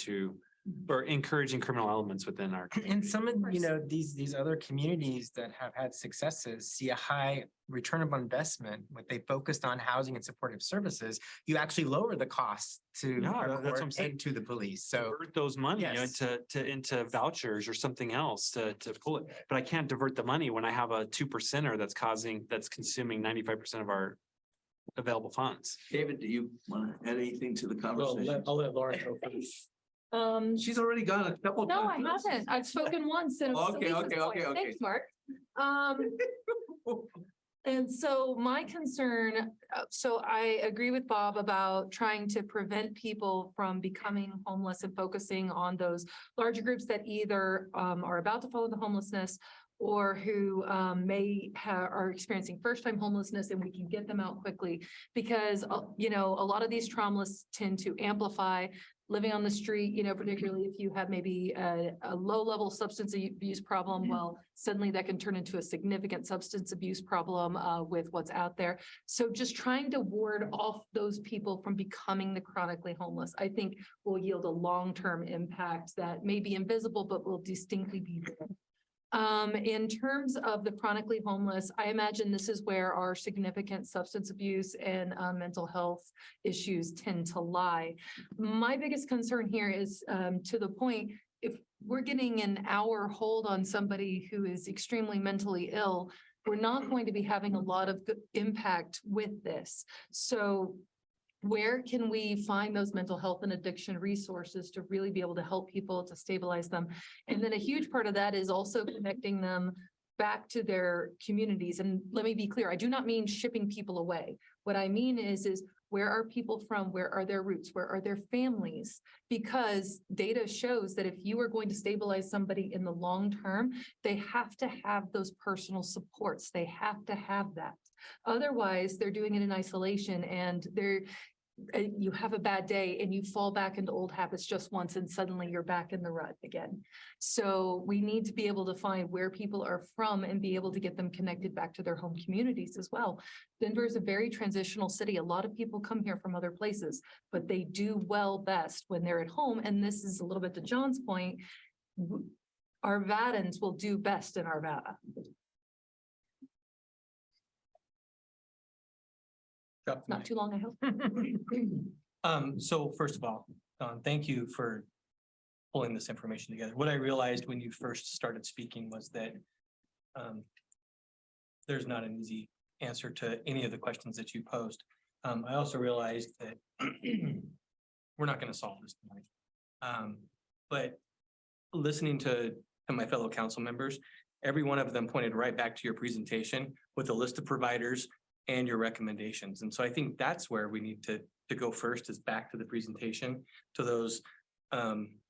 or encouraging criminal elements within our. And some of, course. you know, these other communities that have had successes see a high return of investment. When they focused on housing and supportive services, you actually lower the costs to Yeah, our that's what I'm court saying. and to the police. So Divert those money Yes. into vouchers or something else to pull it. But I can't divert the money when I have a 2%er that's consuming 95% of our available funds. David, do you want to add anything to the conversation? I'll let Lauren go first. She's already gone a couple. No, I times. haven't. I've spoken once and. it was Okay, Lisa's okay, point. okay. Thanks, Mark. And so my concern, so I agree with Bob about trying to prevent people from becoming homeless and focusing on those larger groups that either are about to fall into homelessness or who are experiencing first-time homelessness, and we can get them out quickly. Because, you know, a lot of these traumas tend to amplify living on the street, you know, particularly if you have maybe a low-level substance abuse problem, well, suddenly that can turn into a significant substance abuse problem with what's out there. So just trying to ward off those people from becoming the chronically homeless, I think will yield a long-term impact that may be invisible, but will distinctly be there. In terms of the chronically homeless, I imagine this is where our significant substance abuse and mental health issues tend to lie. My biggest concern here is to the point, if we're getting an hour hold on somebody who is extremely mentally ill, we're not going to be having a lot of good impact with this. So where can we find those mental health and addiction resources to really be able to help people, to stabilize them? And then a huge part of that is also connecting them back to their communities. And let me be clear, I do not mean shipping people away. What I mean is where are people from? Where are their roots? Where are their families? Because data shows that if you are going to stabilize somebody in the long term, they have to have those personal supports. They have to have that. Otherwise, they're doing it in isolation and you have a bad day and you fall back into old habits just once and suddenly you're back in the rut again. So we need to be able to find where people are from and be able to get them connected back to their home communities as well. Denver is a very transitional city. A lot of people come here from other places, but they do well best when they're at home. And this is a little bit to John's point, Arvadans will do best in Arvada. Not too long, I hope. So first of all, thank you for pulling this information together. What I realized when you first started speaking was that there's not an easy answer to any of the questions that you posed. I also realized that we're not going to solve this tonight. But listening to my fellow council members, every one of them pointed right back to your presentation with a list of providers and your recommendations. And so I think that's where we need to go first, is back to the presentation, to those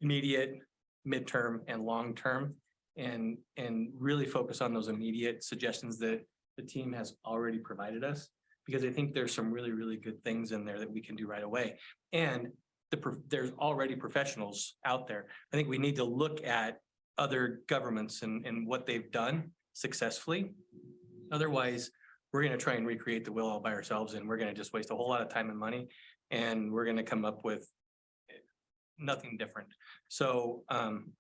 immediate, midterm, and long-term, and really focus on those immediate suggestions that the team has already provided us, because I think there's some really, really good things in there that we can do right away. And there's already professionals out there. I think we need to look at other governments and what they've done successfully. Otherwise, we're going to try and recreate the wheel all by ourselves, and we're going to just waste a whole lot of time and money, and we're going to come up with nothing different. So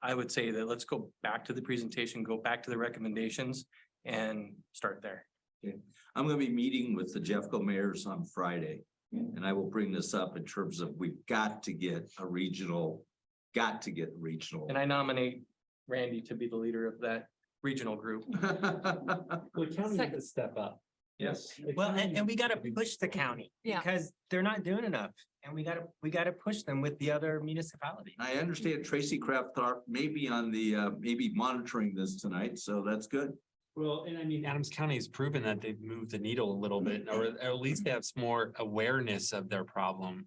I would say that let's go back to the presentation, go back to the recommendations, and start there. Okay. I'm going to be meeting with the Jeffco mayors on Friday, and I will bring this up in terms of we've got to get regional. And I nominate Randy to be the leader of that regional group. The county needs to step up. Yes. Well, and we gotta push the county Yeah. because they're not doing enough, and we gotta push them with the other municipalities. I understand Tracy Kraft-Tharp may be on the, maybe monitoring this tonight, so that's good. Well, and I mean, Adams County has proven that they've moved the needle a little bit, or at least they have some more awareness of their problem.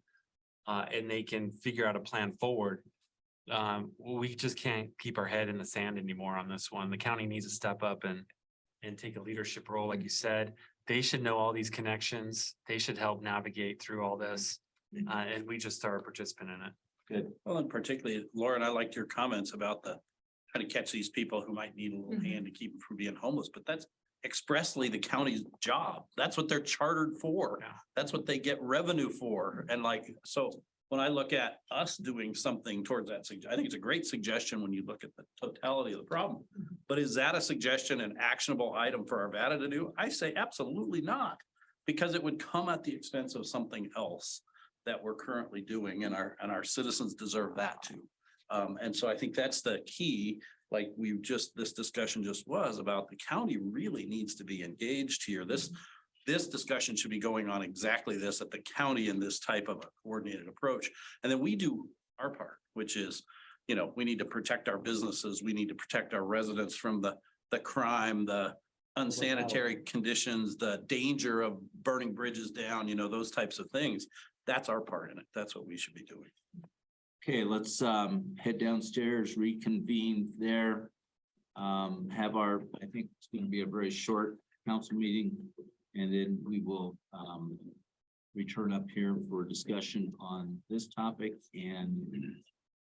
And they can figure out a plan forward. We just can't keep our head in the sand anymore on this one. The county needs to step up and take a leadership role, like you said. They should know all these connections. They should help navigate through all this. And we just are a participant in it. Good. Well, and particularly, Lauren, I liked your comments about how to catch these people who might need a little hand to keep them from being homeless, but that's expressly the county's job. That's what they're chartered for. Yeah. That's what they get revenue for. And so when I look at us doing something towards that, I think it's a great suggestion when you look at the totality of the problem. But is that a suggestion, an actionable item for Arvada to do? I say absolutely not, because it would come at the expense of something else that we're currently doing, and our citizens deserve that too. And so I think that's the key. Like this discussion just was about, the county really needs to be engaged here. This discussion should be going on exactly this, at the county, in this type of a coordinated approach. And then we do our part, which is, we need to protect our businesses. We need to protect our residents from the crime, the unsanitary conditions, the danger of burning bridges down, those types of things. That's our part in it. That's what we should be doing. Okay, let's head downstairs, reconvene there. Have I think it's going to be a very short council meeting, and then we will return up here for discussion on this topic and